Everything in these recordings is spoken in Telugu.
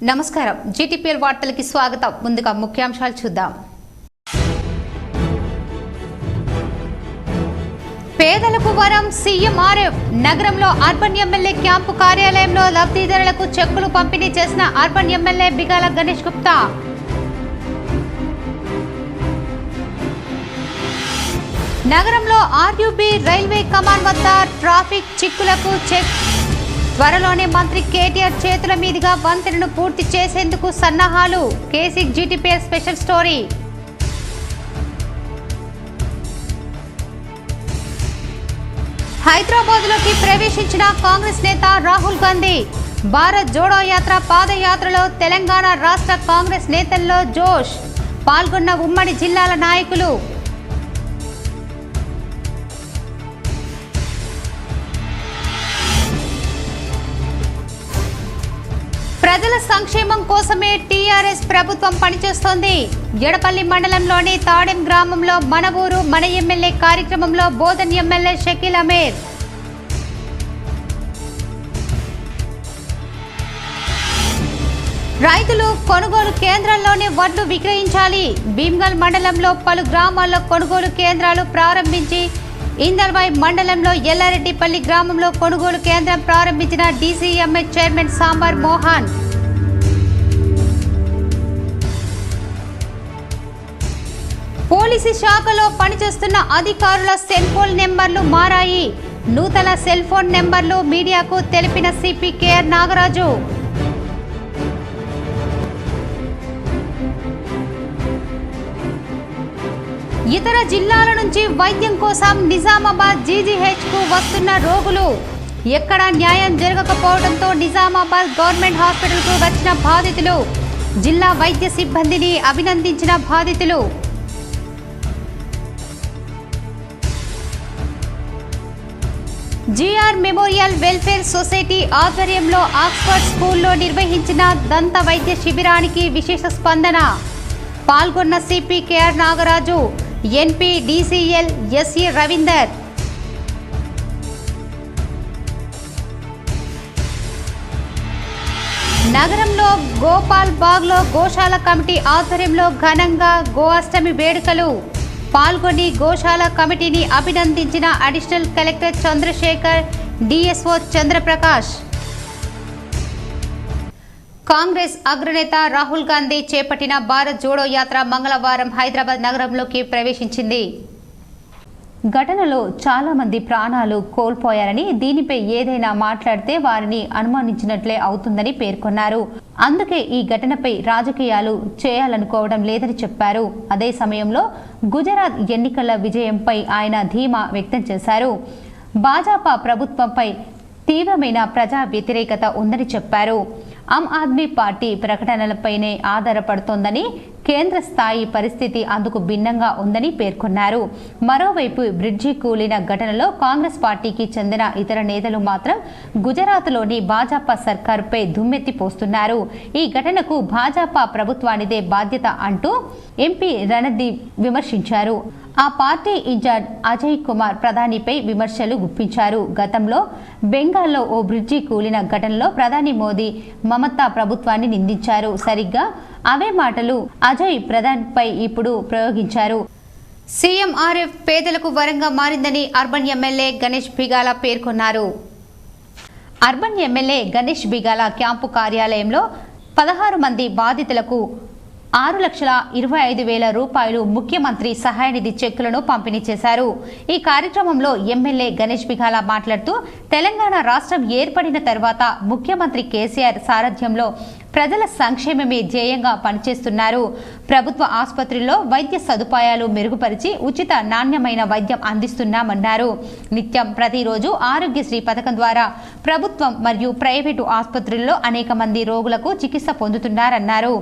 నమస్కారం జీటీపీఎల్ వార్తలకి స్వాగతం. ముందుగా ముఖ్యాంశాలు చూద్దాం. పేదలకు వరం సీఎంఆర్ఎఫ్. నగరంలో అర్బన్ ఎమ్మెల్యే క్యాంపు కార్యాలయంలో లబ్ధిదారులకు చెక్కులు పంపిణీ చేసిన అర్బన్ ఎమ్మెల్యే బిగాల గణేష్ గుప్తా. నగరంలో ఆర్యూబీ రైల్వే కమాన్ వద్ద ట్రాఫిక్ చిక్కులకు చెక్. త్వరలోనే మంత్రి కేటీఆర్ చేతుల మీదుగా వంతెనను పూర్తి చేసేందుకు సన్నాహాలు. కేసీకి జీటీపీఎల్ స్పెషల్ స్టోరీ. హైదరాబాద్లోకి ప్రవేశించిన కాంగ్రెస్ నేత రాహుల్ గాంధీ. భారత్ జోడో యాత్ర పాదయాత్రలో తెలంగాణ రాష్ట్ర కాంగ్రెస్ నేతల్లో జోష్. పాల్గొన్న ఉమ్మడి జిల్లాల నాయకులు. ప్రజల సంక్షేమం కోసమే టీఆర్ఎస్ ప్రభుత్వం పనిచేస్తోంది. ఎడపల్లి మండలంలోని తాడెం గ్రామంలో మన ఊరు మన ఎమ్మెల్యే కార్యక్రమంలో బోధన్ ఎమ్మెల్యే షకీల్ అమీర్. రైతులు కొనుగోలు కేంద్రాల్లోనే వడ్లు విక్రయించాలి. భీమ్గల్ మండలంలో పలు గ్రామాల్లో కొనుగోలు కేంద్రాలు ప్రారంభించి ఇందల్వాయి మండలంలో ఎల్లారెడ్డిపల్లి గ్రామంలో కొనుగోలు కేంద్రం ప్రారంభించిన DCMA chairman sambar Mohan. Police శాఖలో పనిచేస్తున్న అధికారుల సెల్ ఫోన్ నెంబర్లు మారాయి. నూతన సెల్ ఫోన్ నెంబర్లు మీడియాకు తెలిపిన సిపి కేఆర్ నాగరాజు. ఇతర జిల్లాల నుంచి వైద్యం కోసం నిజామాబాద్ జీజీహెచ్కు వస్తున్న రోగులు. ఎక్కడా న్యాయం జరగకపోవడంతో నిజామాబాద్ గవర్నమెంట్ హాస్పిటల్కు వచ్చిన బాధితులు. జిల్లా వైద్య సిబ్బందిని అభినందించిన బాధితులు. జీఆర్ మెమోరియల్ వెల్ఫేర్ సొసైటీ ఆధ్వర్యంలో ఆక్స్ఫర్డ్ స్కూల్లో నిర్వహించిన దంత వైద్య శిబిరానికి విశేష స్పందన. పాల్గొన్న CP KR Nagaraju, NP DCL SA Ravinder. నగరంలో గోపాల్ బాగ్లో గోశాల కమిటీ ఆధ్వర్యంలో ఘనంగా గోఅష్టమి వేడుకలు. పాల్గొని గోశాల కమిటీని అభినందించిన additional collector Chandrasekhar, DSO Chandraprakash. Congress అగ్రనేత రాహుల్ గాంధీ చేపట్టిన భారత్ జోడో యాత్ర మంగళవారం హైదరాబాద్ నగరంలోకి ప్రవేశించింది. ఘటనలో చాలా మంది ప్రాణాలు కోల్పోయారని, దీనిపై ఏదైనా మాట్లాడితే వారిని అనుమానించినట్లే అవుతుందని పేర్కొన్నారు. అందుకే ఈ ఘటనపై రాజకీయాలు చేయాలనుకోవడం లేదని చెప్పారు. అదే సమయంలో గుజరాత్ ఎన్నికల విజయంపై ఆయన ధీమా వ్యక్తం చేశారు. భాజపా ప్రభుత్వంపై తీవ్రమైన ప్రజా వ్యతిరేకత ఉందని చెప్పారు. ఆమ్ ఆద్మీ పార్టీ ప్రకటనలపైనే ఆధారపడుతోందని, కేంద్ర స్థాయి పరిస్థితి అందుకు భిన్నంగా ఉందని పేర్కొన్నారు. మరోవైపు బ్రిడ్జి కూలిన ఘటనలో కాంగ్రెస్ పార్టీకి చెందిన ఇతర నేతలు మాత్రం గుజరాత్లోని భాజపా సర్కారుపై దుమ్మెత్తి పోస్తున్నారు. ఈ ఘటనకు భాజపా ప్రభుత్వానిదే బాధ్యత అంటూ ఎంపీ రణదీప్ విమర్శించారు. ఆ పార్టీ ఇన్ఛార్జ్ అజయ్ కుమార్ ప్రధానిపై విమర్శలు గుప్పించారు. గతంలో బెంగాల్లో ఓ బ్రిడ్జి కూలిన ఘటనలో ప్రధాని మోదీ మమతా ప్రభుత్వాన్ని నిందించారు. సరిగ్గా అవే మాటలు అజయ్ ప్రధానిపై ఇప్పుడు ప్రయోగించారు. సీఎంఆర్ఎఫ్ పేదలకు వరంగా మారిందని అర్బన్ ఎమ్మెల్యే గణేష్ బిగాల పేర్కొన్నారు. Urban MLA Ganesh Bigala camp కార్యాలయంలో 16 మంది బాధితులకు 6,25,000 రూపాయలు ముఖ్యమంత్రి సహాయ నిధి చెక్కులను పంపిణీ చేశారు. ఈ కార్యక్రమంలో ఎమ్మెల్యే గణేష్ బిగాల మాట్లాడుతూ, తెలంగాణ రాష్ట్రం ఏర్పడిన తర్వాత ముఖ్యమంత్రి కేసీఆర్ సారథ్యంలో ప్రజల సంక్షేమమే ధ్యేయంగా పనిచేస్తున్నారు. ప్రభుత్వ ఆసుపత్రుల్లో వైద్య సదుపాయాలు మెరుగుపరిచి ఉచిత నాణ్యమైన వైద్యం అందిస్తున్నామన్నారు. నిత్యం ప్రతిరోజు ఆరోగ్యశ్రీ పథకం ద్వారా ప్రభుత్వం మరియు ప్రైవేటు ఆసుపత్రుల్లో అనేక మంది రోగులకు చికిత్స పొందుతున్నారన్నారు.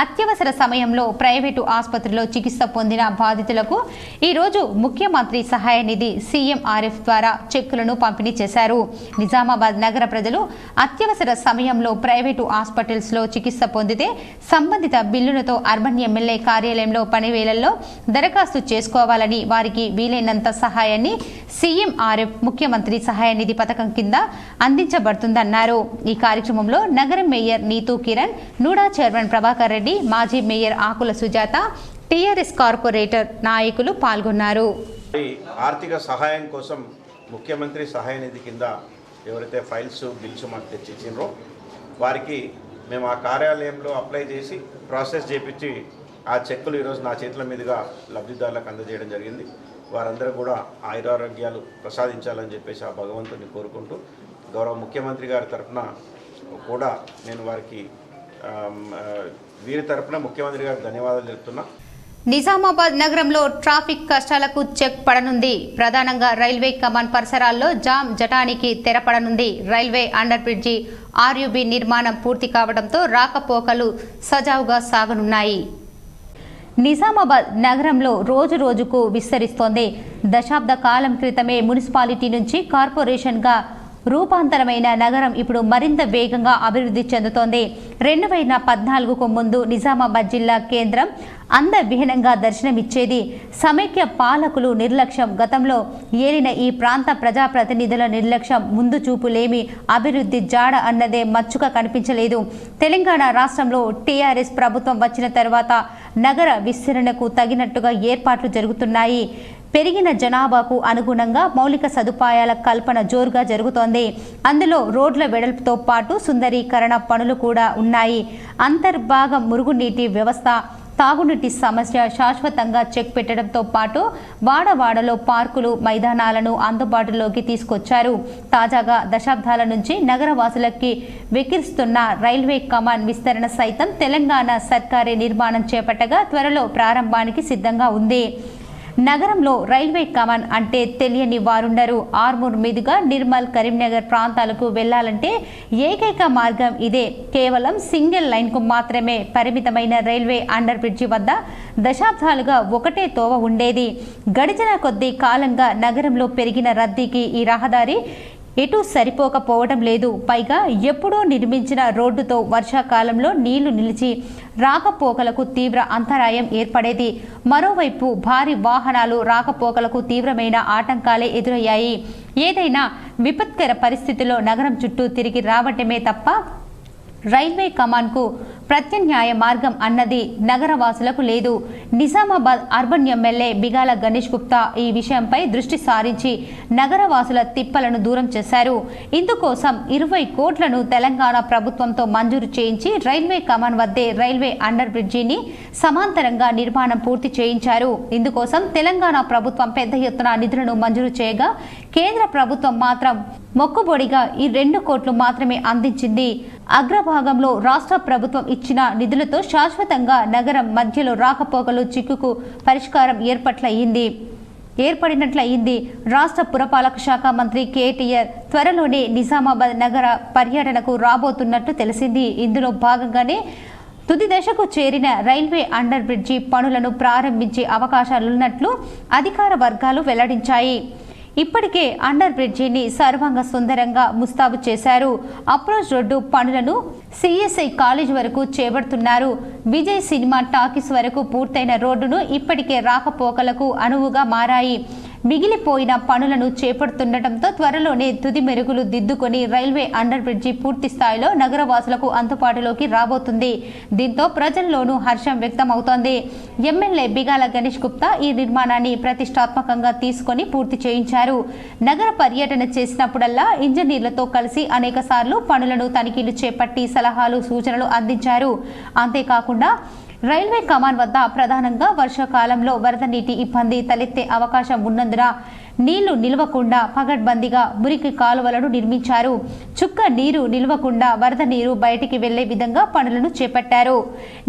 అత్యవసర సమయంలో ప్రైవేటు ఆసుపత్రిలో చికిత్స పొందిన బాధితులకు ఈరోజు ముఖ్యమంత్రి సహాయ నిధి సీఎంఆర్ఎఫ్ ద్వారా చెక్కులను పంపిణీ చేశారు. నిజామాబాద్ నగర ప్రజలు అత్యవసర సమయంలో ప్రైవేటు హాస్పిటల్స్ చికిత్స పొందితే సంబంధిత బిల్లులతో అర్బన్ ఎమ్మెల్యే కార్యాలయంలో పనివేళల్లో దరఖాస్తు చేసుకోవాలని, వారికి వీలైనంత సహాయాన్ని సీఎంఆర్ఎఫ్ ముఖ్యమంత్రి సహాయ నిధి పథకం కింద అందించబడుతుందన్నారు. ఈ కార్యక్రమంలో నగర మేయర్ నీతూ కిరణ్, నూడా చైర్మన్ ప్రభాకర్ రెడ్డి, మాజీ మేయర్ ఆకుల సుజాత, టీఆర్ఎస్ కార్పొరేటర్ నాయకులు పాల్గొన్నారు. ఆర్థిక సహాయం కోసం ముఖ్యమంత్రి సహాయ నిధి కింద ఎవరైతే ఫైల్స్ బిల్స్ మాకు తెచ్చిచ్చినో వారికి మేము ఆ కార్యాలయంలో అప్లై చేసి ప్రాసెస్ చేపించి ఆ చెక్కులు ఈరోజు నా చేతుల మీదుగా లబ్ధిదారులకు అందజేయడం జరిగింది. వారందరూ కూడా ఆయురారోగ్యాలు ప్రసాదించాలని చెప్పేసి ఆ భగవంతుని కోరుకుంటూ గౌరవ ముఖ్యమంత్రి గారి తరఫున కూడా నేను వారికి వీరి తరఫున ముఖ్యమంత్రి గారికి ధన్యవాదాలు తెలుపుతున్నా. నిజామాబాద్ నగరంలో ట్రాఫిక్ కష్టాలకు చెక్ పడనుంది. ప్రధానంగా రైల్వే కమాన్ పరిసరాల్లో జామ్ జటానికి తెరపడనుంది. రైల్వే అండర్ బ్రిడ్జి ఆర్యుబి నిర్మాణం పూర్తి కావడంతో రాకపోకలు సజావుగా సాగనున్నాయి. నిజామాబాద్ నగరంలో రోజు రోజుకు విస్తరిస్తోంది. దశాబ్ద కాలం క్రితమే మున్సిపాలిటీ నుంచి కార్పొరేషన్గా రూపాంతరమైన నగరం ఇప్పుడు మరింత వేగంగా అభివృద్ధి చెందుతోంది. 2014కు ముందు నిజామాబాద్ జిల్లా కేంద్రం అందవిహీనంగా దర్శనమిచ్చేది. సమైక్య పాలకులు నిర్లక్ష్యం, గతంలో ఏలిన ఈ ప్రాంత ప్రజాప్రతినిధుల నిర్లక్ష్యం, ముందు చూపులేమి, అభివృద్ధి జాడ అన్నదే మచ్చుక కనిపించలేదు. తెలంగాణ రాష్ట్రంలో టీఆర్ఎస్ ప్రభుత్వం వచ్చిన తర్వాత నగర విస్తరణకు తగినట్టుగా ఏర్పాట్లు జరుగుతున్నాయి. పెరిగిన జనాభాకు అనుగుణంగా మౌలిక సదుపాయాల కల్పన జోరుగా జరుగుతోంది. అందులో రోడ్ల వెడల్పుతో పాటు సుందరీకరణ పనులు కూడా ఉన్నాయి. అంతర్భాగం మురుగునీటి వ్యవస్థ, తాగునీటి సమస్య శాశ్వతంగా చెక్ పెట్టడంతో పాటు వాడవాడలో పార్కులు, మైదానాలను అందుబాటులోకి తీసుకొచ్చారు. తాజాగా దశాబ్దాల నుంచి నగరవాసులకి వెక్కిరిస్తున్న రైల్వే కమాన్ విస్తరణ సైతం తెలంగాణ సర్కారే నిర్మాణం చేపట్టగా త్వరలో ప్రారంభానికి సిద్ధంగా ఉంది. నగరంలో రైల్వే కమాన్ అంటే తెలియని వారుండరు. ఆర్మూర్ మీదుగా నిర్మల్, కరీంనగర్ ప్రాంతాలకు వెళ్లాలంటే ఏకైక మార్గం ఇదే. కేవలం సింగిల్ లైన్కు మాత్రమే పరిమితమైన రైల్వే అండర్ బ్రిడ్జి వద్ద దశాబ్దాలుగా ఒకటే తోవ ఉండేది. గడిచిన కొద్ది కాలంగా నగరంలో పెరిగిన రద్దీకి ఈ రహదారి ఎటు సరిపోకపోవడం లేదు. పైగా ఎప్పుడో నిర్మించిన రోడ్డుతో వర్షాకాలంలో నీళ్లు నిలిచి రాకపోకలకు తీవ్ర అంతరాయం ఏర్పడేది. మరోవైపు భారీ వాహనాలు రాకపోకలకు తీవ్రమైన ఆటంకాలే ఎదురయ్యాయి. ఏదైనా విపత్కర పరిస్థితిలో నగరం చుట్టూ తిరిగి రావటమే తప్ప రైల్వే కమాన్కు ప్రత్యామ్నాయ మార్గం అన్నది నగరవాసులకు లేదు. నిజామాబాద్ అర్బన్ ఎమ్మెల్యే బిగాల గణేష్ గుప్తా ఈ విషయంపై దృష్టి సారించి నగరవాసుల తిప్పలను దూరం చేశారు. ఇందుకోసం 20 కోట్లను తెలంగాణ ప్రభుత్వంతో మంజూరు చేయించి రైల్వే కమాన్ వద్దే రైల్వే అండర్ బ్రిడ్జిని సమాంతరంగా నిర్మాణం పూర్తి చేయించారు. ఇందుకోసం తెలంగాణ ప్రభుత్వం పెద్ద ఎత్తున నిధులను మంజూరు చేయగా కేంద్ర ప్రభుత్వం మాత్రం మొక్కుబొడిగా ఈ 2 కోట్లు మాత్రమే అందించింది. అగ్రభాగంలో రాష్ట్ర ప్రభుత్వం ఇచ్చిన నిధులతో శాశ్వతంగా నగరం మధ్యలో రాకపోకలు చిక్కుకు పరిష్కారం ఏర్పడినట్లయింది. రాష్ట్ర పురపాలక శాఖ మంత్రి కేటీఆర్ త్వరలోనే నిజామాబాద్ నగర పర్యటనకు రాబోతున్నట్టు తెలిసింది. ఇందులో భాగంగానే తుది దశకు చేరిన రైల్వే అండర్ బ్రిడ్జి పనులను ప్రారంభించే అవకాశాలున్నట్లు అధికార వర్గాలు వెల్లడించాయి. ఇప్పటికే అండర్ బ్రిడ్జిని సర్వాంగ సుందరంగా ముస్తాబు చేశారు. అప్రోచ్ రోడ్డు పనులను సిఎస్ఐ కాలేజ్ వరకు చేపడుతున్నారు. విజయ్ సినిమా టాకీస్ వరకు పూర్తయిన రోడ్డును ఇప్పటికే రాకపోకలకు అనువుగా మారాయి. మిగిలిపోయిన పనులను చేపడుతుండటంతో త్వరలోనే తుది మెరుగులు దిద్దుకొని రైల్వే అండర్ బ్రిడ్జి పూర్తి స్థాయిలో నగరవాసులకు అందుబాటులోకి రాబోతుంది. దీంతో ప్రజల్లోనూ హర్షం వ్యక్తమవుతోంది. ఎమ్మెల్యే బిగాల గణేష్ గుప్తా ఈ నిర్మాణాన్ని ప్రతిష్టాత్మకంగా తీసుకొని పూర్తి చేయించారు. నగర పర్యటన చేసినప్పుడల్లా ఇంజనీర్లతో కలిసి అనేక సార్లు పనులను తనిఖీలు చేపట్టి సలహాలు, సూచనలు అందించారు. అంతేకాకుండా రైల్వే కమాన్ వద్ద ప్రధానంగా వర్షాకాలంలో వరద నీటి ఇబ్బంది తలెత్తే అవకాశం ఉన్నందున నీళ్లు నిలవకుండా పగడ్బందీగా మురికి కాలువలను నిర్మించారు. చుక్క నీరు నిలవకుండా వరద నీరు బయటికి వెళ్లే విధంగా పనులను చేపట్టారు.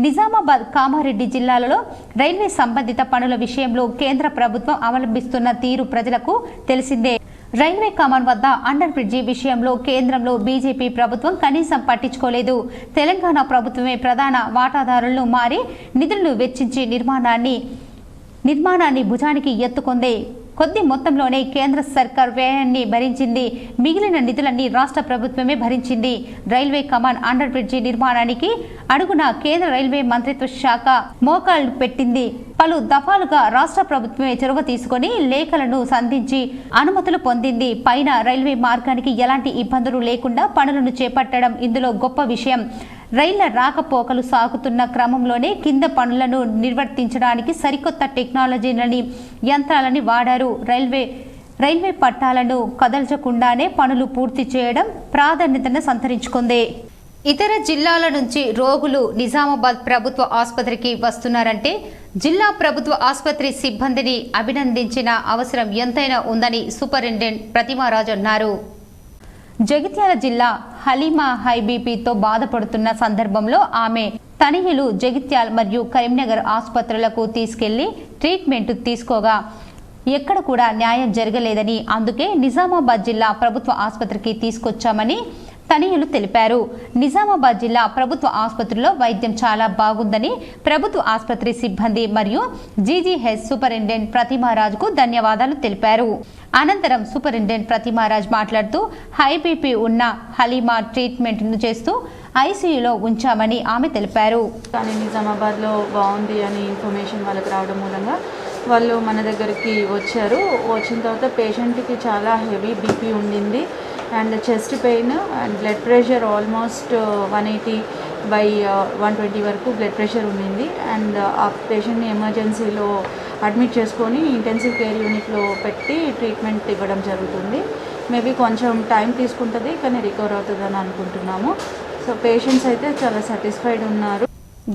నిజామాబాద్, కామారెడ్డి జిల్లాలలో రైల్వే సంబంధిత పనుల విషయంలో కేంద్ర ప్రభుత్వం అవలంబిస్తున్న తీరు ప్రజలకు తెలిసిందే. రైల్వే కమాన్ వద్ద అండర్ బ్రిడ్జి విషయంలో కేంద్రంలో బీజేపీ ప్రభుత్వం కనీసం పట్టించుకోలేదు. తెలంగాణ ప్రభుత్వమే ప్రధాన వాటాదారులను మారి నిధులను వెచ్చించి నిర్మాణాన్ని భుజానికి ఎత్తుకుంది. కొద్ది మొత్తంలోనే కేంద్ర సర్కార్ వ్యయాన్ని భరించింది. మిగిలిన నిధులన్నీ రాష్ట్ర ప్రభుత్వమే భరించింది. రైల్వే కమాన్ అండర్ బ్రిడ్జి నిర్మాణానికి అడుగున కేంద్ర రైల్వే మంత్రిత్వ శాఖ మోకాళ్లు పెట్టింది. పలు దఫాలుగా రాష్ట్ర ప్రభుత్వమే చొరవ తీసుకొని లేఖలను సంధించి అనుమతులు పొందింది. పైన రైల్వే మార్గానికి ఎలాంటి ఇబ్బందులు లేకుండా పనులను చేపట్టడం ఇందులో గొప్ప విషయం. రైళ్ల రాకపోకలు సాగుతున్న క్రమంలోనే కింద పనులను నిర్వర్తించడానికి సరికొత్త టెక్నాలజీలని యంత్రాలని వాడారు. రైల్వే పట్టాలను కదల్చకుండానే పనులు పూర్తి చేయడం ప్రాధాన్యతను సంతరించుకుంది. ఇతర జిల్లాల నుంచి రోగులు నిజామాబాద్ ప్రభుత్వ ఆసుపత్రికి వస్తున్నారంటే జిల్లా ప్రభుత్వ ఆసుపత్రి సిబ్బందిని అభినందించిన అవసరం ఎంతైనా ఉందని సూపరింటెండెంట్ ప్రతిమారాజు అన్నారు. జగిత్యాల జిల్లా హలీమా హై బీపీతో బాధపడుతున్న సందర్భంలో ఆమె తనయులు జగిత్యాల మరియు కరీంనగర్ ఆసుపత్రులకు తీసుకెళ్లి ట్రీట్మెంట్ తీసుకోగా ఎక్కడ కూడా న్యాయం జరగలేదని, అందుకే నిజామాబాద్ జిల్లా ప్రభుత్వ ఆసుపత్రికి తీసుకొచ్చామని తనయులు తెలిపారు. నిజామాబాద్ జిల్లా ప్రభుత్వ ఆసుపత్రిలో వైద్యం చాలా బాగుందని ప్రభుత్వ ఆసుపత్రి సిబ్బంది మరియు జీజీహెచ్ సూపరింటెండెంట్ ప్రతిమారాజుకు ధన్యవాదాలు తెలిపారు. అనంతరం సూపరింటెండెంట్ ప్రతిమారాజ్ మాట్లాడుతూ హై బీపీ ఉన్న హలీమా ట్రీట్మెంట్ను చేస్తూ ఐసీయూలో ఉంచామని ఆమె తెలిపారు. కానీ నిజామాబాద్లో బాగుంది అని ఇన్ఫర్మేషన్ వాళ్ళకి రావడం మూలంగా వాళ్ళు మన దగ్గరికి వచ్చారు. వచ్చిన తర్వాత పేషెంట్కి చాలా హెవీ బీపీ ఉండింది and chest pain and blood pressure almost 180/120 వరకు బ్లడ్ ప్రెషర్ ఉండింది. అండ్ ఆ పేషెంట్ని ఎమర్జెన్సీలో అడ్మిట్ చేసుకొని ఇంటెన్సివ్ కేర్ యూనిట్లో పెట్టి ట్రీట్మెంట్ ఇవ్వడం జరుగుతుంది. మేబీ కొంచెం టైం తీసుకుంటుంది కానీ రికవర్ అవుతుందని అనుకుంటున్నాము. సో పేషెంట్స్ అయితే చాలా సాటిస్ఫైడ్ ఉన్నారు.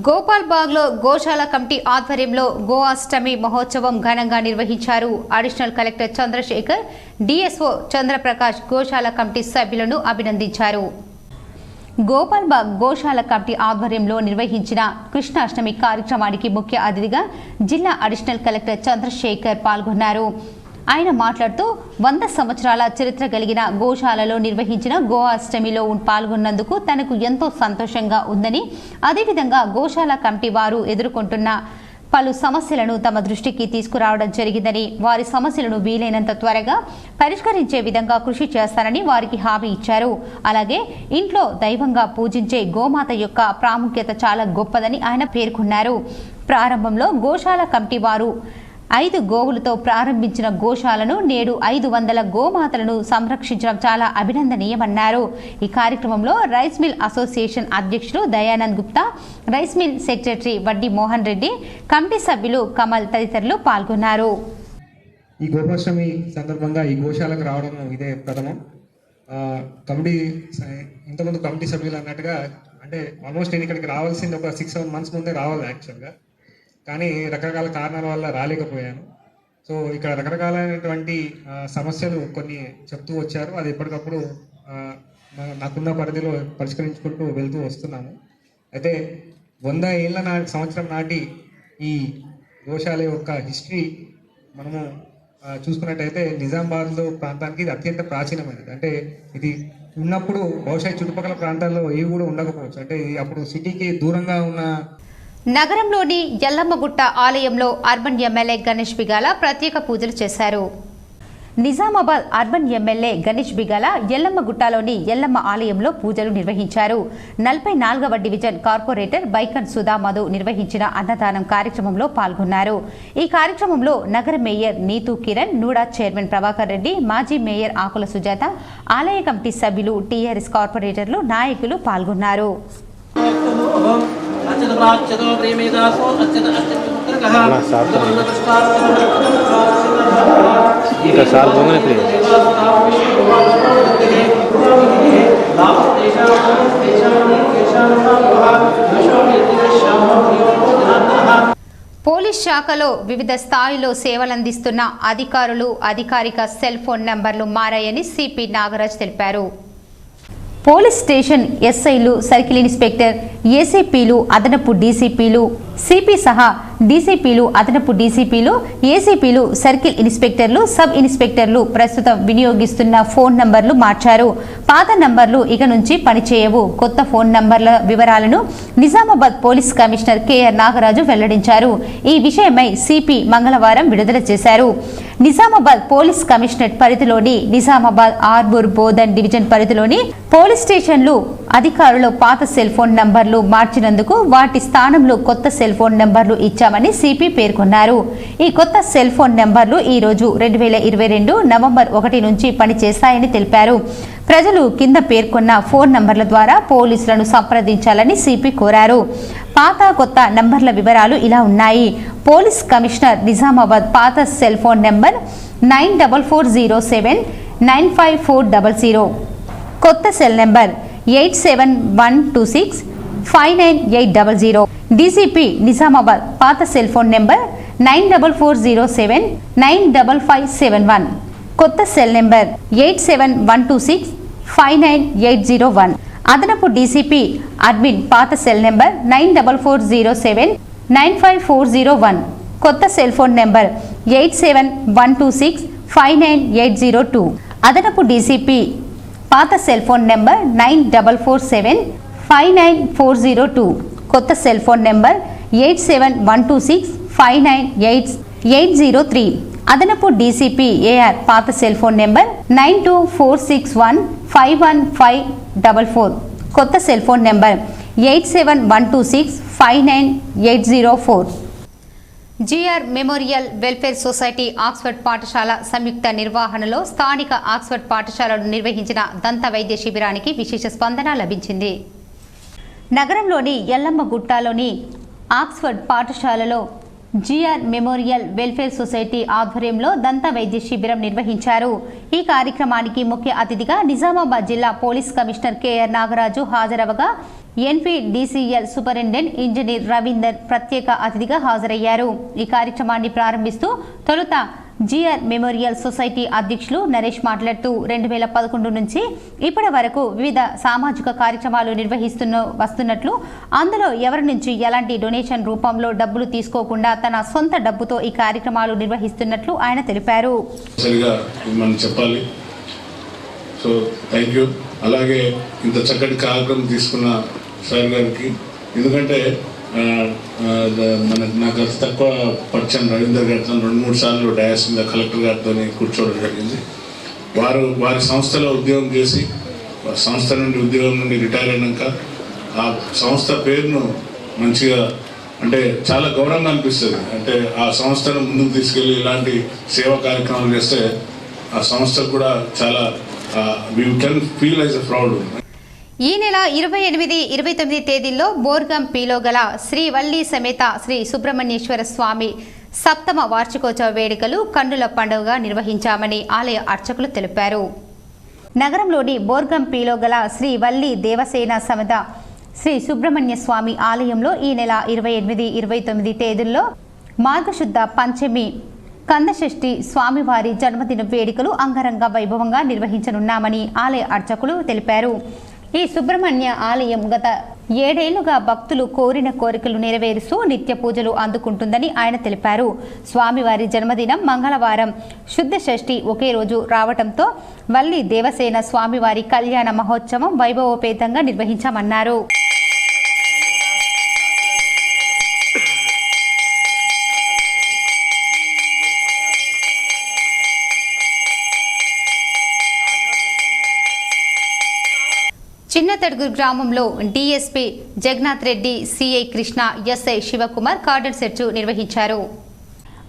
గోపాల్బాగ్లో గోశాల కమిటీ ఆధ్వర్యంలో గోఅష్టమి మహోత్సవం ఘనంగా నిర్వహించారు. Additional collector Chandrasekhar, DSO Chandraprakash గోశాల కమిటీ సభ్యులను అభినందించారు. గోపాల్బాగ్ గోశాల కమిటీ ఆధ్వర్యంలో నిర్వహించిన కృష్ణాష్టమి కార్యక్రమానికి ముఖ్య అతిథిగా జిల్లా అడిషనల్ కలెక్టర్ చంద్రశేఖర్ పాల్గొన్నారు. ఆయన మాట్లాడుతూ 100 సంవత్సరాల చరిత్ర కలిగిన గోశాలలో నిర్వహించిన గోఅష్టమిలో పాల్గొన్నందుకు తనకు ఎంతో సంతోషంగా ఉందని, అదేవిధంగా గోశాల కమిటీ వారు ఎదుర్కొంటున్న పలు సమస్యలను తమ దృష్టికి తీసుకురావడం జరిగిందని, వారి సమస్యలను వీలైనంత త్వరగా పరిష్కరించే విధంగా కృషి చేస్తానని వారికి హామీ ఇచ్చారు. అలాగే ఇంట్లో దైవంగా పూజించే గోమాత యొక్క ప్రాముఖ్యత చాలా గొప్పదని ఆయన పేర్కొన్నారు. ప్రారంభంలో గోశాల కమిటీ వారు 5 గోవులతో ప్రారంభించిన గోశాలను నేడు 500 గోమాతలను సంరక్షించడం చాలా అభినందనీయమన్నారు. ఈ కార్యక్రమంలో రైస్ మిల్ అసోసియేషన్ అధ్యక్షులు Dayanand Gupta, rice mill secretary Vaddi Mohan Reddy, committee సభ్యులు కమల్ తదితరులు పాల్గొన్నారు. ఈ గోపాష్టమి సందర్భంగా ఈ గోశాలకు రావడం ఇదే ప్రథమం. కమిటీ ఇంతకుముందు కమిటీ సభ్యులు అన్నట్టుగా అంటే ఆల్మోస్ట్ నేను ఇక్కడికి రావాల్సింది ఒక 6-7 మంత్స్ ముందే రావాలి యాక్చువల్గా, కానీ రకరకాల కారణాల వల్ల రాలేకపోయాను. సో ఇక్కడ రకరకాలైనటువంటి సమస్యలు కొన్ని చెప్తూ వచ్చారు. అది ఎప్పటికప్పుడు నాకున్న పరిధిలో పరిష్కరించుకుంటూ వెళ్తూ వస్తున్నాము. అయితే 100 ఏళ్ళ సంవత్సరం నాటి ఈ గోశాల యొక్క హిస్టరీ మనము చూసుకున్నట్టయితే నిజామాబాద్లో ప్రాంతానికి ఇది అత్యంత ప్రాచీనమైనది. అంటే ఇది ఉన్నప్పుడు బహుశా చుట్టుపక్కల ప్రాంతాల్లో ఏవి కూడా ఉండకపోవచ్చు. అంటే ఇది అప్పుడు సిటీకి దూరంగా ఉన్న నగరంలోని ఎల్లమ్మగుట్ట ఆలయంలో అర్బన్ ఎమ్మెల్యే గణేష్ బిగాల ప్రత్యేక పూజలు చేశారు. నిజామాబాద్ అర్బన్ ఎమ్మెల్యే గణేష్ బిగాల ఎల్లమ్మగుట్టలోని ఎల్లమ్మ ఆలయంలో పూజలు నిర్వహించారు. 44వ డివిజన్ కార్పొరేటర్ బైకన్ సుధా మధు నిర్వహించిన అన్నదానం కార్యక్రమంలో పాల్గొన్నారు. ఈ కార్యక్రమంలో నగర మేయర్ నీతూ కిరణ్, నూడా చైర్మన్ ప్రభాకర్ రెడ్డి, మాజీ మేయర్ ఆకుల సుజాత, ఆలయ కమిటీ సభ్యులు, టీఆర్ఎస్ కార్పొరేటర్లు, నాయకులు పాల్గొన్నారు. పోలీస్ శాఖలో వివిధ స్థాయిలో సేవలందిస్తున్న అధికారులు అధికారిక సెల్ ఫోన్ నంబర్లు మారాయని సిపి నాగరాజ్ తెలిపారు. పోలీస్ స్టేషన్ ఎస్ఐలు, సర్కిల్ ఇన్స్పెక్టర్, ఏసీపీలు, అదనపు డీసీపీలు, సిపి సహా డీసీపీలు, అదనపు డీసీపీలు, ఏసీపీలు, సర్కిల్ ఇన్స్పెక్టర్లు, సబ్ ఇన్స్పెక్టర్లు ప్రస్తుతం వినియోగిస్తున్న ఫోన్ నంబర్లు మార్చారు. పాత నంబర్లు ఇక నుంచి పనిచేయవు. కొత్త ఫోన్ నంబర్ల వివరాలను Nizamabad police commissioner K R Nagaraju వెల్లడించారు. ఈ విషయమై సిపి మంగళవారం విడుదల చేశారు. నిజామాబాద్ పోలీస్ కమిషనరేట్ పరిధిలోని నిజామాబాద్, ఆర్మూర్, బోధన్ డివిజన్ పరిధిలోని పోలీస్ స్టేషన్లు అధికారులు పాత సెల్ ఫోన్ నంబర్లు మార్చినందుకు వాటి స్థానంలో కొత్త సెల్ ఫోన్ నంబర్లు ఇచ్చామని సిపి పేర్కొన్నారు. ఈ కొత్త సెల్ ఫోన్ నంబర్లు ఈ రోజు 2022 నవంబర్ 1 నుంచి పనిచేస్తాయని తెలిపారు. ప్రజలు కింద పేర్కొన్న ఫోన్ నంబర్ల ద్వారా పోలీసులను సంప్రదించాలని సిపి కోరారు. పాత కొత్త నంబర్ల వివరాలు ఇలా ఉన్నాయి. పోలీస్ కమిషనర్ నిజామాబాద్ పాత సెల్ ఫోన్ నంబర్ 9440795400. కొత్త సెల్ నంబర్ 8712659800. డీసీపీ నిజామాబాద్ పాత సెల్ ఫోన్ నంబర్ 9440795571. కొత్త సెల్ నంబర్ 8712659801. అదనపు డీసీపీ అడ్మిన్ పాత సెల్ నంబర్ 9440795401. కొత్త సెల్ ఫోన్ నంబర్ 8712659802. అదనపు డీసీపీ పాత సెల్ ఫోన్ నెంబర్ 9447594002. కొత్త సెల్ ఫోన్ నెంబర్ 8712659803. అదనపు డీసీపీ ఏఆర్ పాత సెల్ ఫోన్ నెంబర్ 9246151544. కొత్త cell phone number 8712659804. GR memorial welfare society Oxford పాఠశాల సంయుక్త నిర్వహణలో స్థానిక ఆక్స్ఫర్డ్ పాఠశాలలో నిర్వహించిన దంత వైద్య శిబిరానికి విశేష స్పందన లభించింది. నగరంలోని ఎల్లమ్మగుట్టలోని ఆక్స్ఫర్డ్ పాఠశాలలో జిఆర్ మెమోరియల్ వెల్ఫేర్ సొసైటీ ఆధ్వర్యంలో దంత వైద్య శిబిరం నిర్వహించారు. ఈ కార్యక్రమానికి ముఖ్య అతిథిగా నిజామాబాద్ జిల్లా పోలీస్ కమిషనర్ కెఆర్ నాగరాజు హాజరవగా ఎన్పీడీసీఎల్ సూపరింటెండెంట్ ఇంజనీర్ రవీందర్ ప్రత్యేక అతిథిగా హాజరయ్యారు. ఈ కార్యక్రమాన్ని ప్రారంభిస్తూ తొలుత జిఆర్ మెమోరియల్ సొసైటీ అధ్యక్షులు నరేష్ మాట్లాడుతూ 2011 నుంచి ఇప్పటి వరకు వివిధ సామాజిక కార్యక్రమాలు వస్తున్నట్లు, అందులో ఎవరి నుంచి ఎలాంటి డొనేషన్ రూపంలో డబ్బులు తీసుకోకుండా తన సొంత డబ్బుతో ఈ కార్యక్రమాలు నిర్వహిస్తున్నట్లు ఆయన తెలిపారు. అలాగే ఇంత చక్కటి కార్యక్రమం తీసుకున్న సార్ గారికి, ఎందుకంటే నాకు అతి తక్కువ పరిచయం రవీందర్ గారితో 2-3 సార్లు డయాస్ మీద కలెక్టర్ గారితో కూర్చోవడం జరిగింది. వారి సంస్థలో ఉద్యోగం చేసి సంస్థ నుండి ఉద్యోగం నుండి రిటైర్ అయినాక ఆ సంస్థ పేరును మంచిగా అంటే చాలా గౌరవంగా అనిపిస్తుంది. అంటే ఆ సంస్థను ముందుకు తీసుకెళ్ళి ఇలాంటి సేవా కార్యక్రమాలు చేస్తే ఆ సంస్థకు కూడా చాలా we can feel as a proud. ఈ నెల 28, 29 తేదీల్లో బోర్గంపీలో గల శ్రీ వల్లి సమేత శ్రీ సుబ్రహ్మణ్యేశ్వర స్వామి సప్తమ వార్షికోత్సవ వేడుకలు కన్నుల పండుగగా నిర్వహించామని ఆలయ అర్చకులు తెలిపారు. నగరంలోని బోర్గంపీలో గల శ్రీ వల్లి దేవసేన సమేత శ్రీ సుబ్రహ్మణ్య స్వామి ఆలయంలో ఈ నెల 28, 29 తేదీల్లో మార్గశుద్ధ పంచమి కందషష్ఠి స్వామివారి జన్మదిన వేడుకలు అంగరంగ వైభవంగా నిర్వహించనున్నామని ఆలయ అర్చకులు తెలిపారు. ఈ సుబ్రహ్మణ్య ఆలయం గత 7 ఏళ్లుగా భక్తులు కోరిన కోరికలు నెరవేరుస్తూ నిత్య పూజలు అందుకుంటుందని ఆయన తెలిపారు. స్వామివారి జన్మదినం మంగళవారం శుద్ధ షష్ఠి ఒకే రోజు రావడంతో వల్లి దేవసేన స్వామివారి కళ్యాణ మహోత్సవం వైభవోపేతంగా నిర్వహించామన్నారు. చిన్నతడుగు గ్రామంలో DSP Jagannath Reddy, CI Krishna, SI Shivakumar cordon search నిర్వహించారు.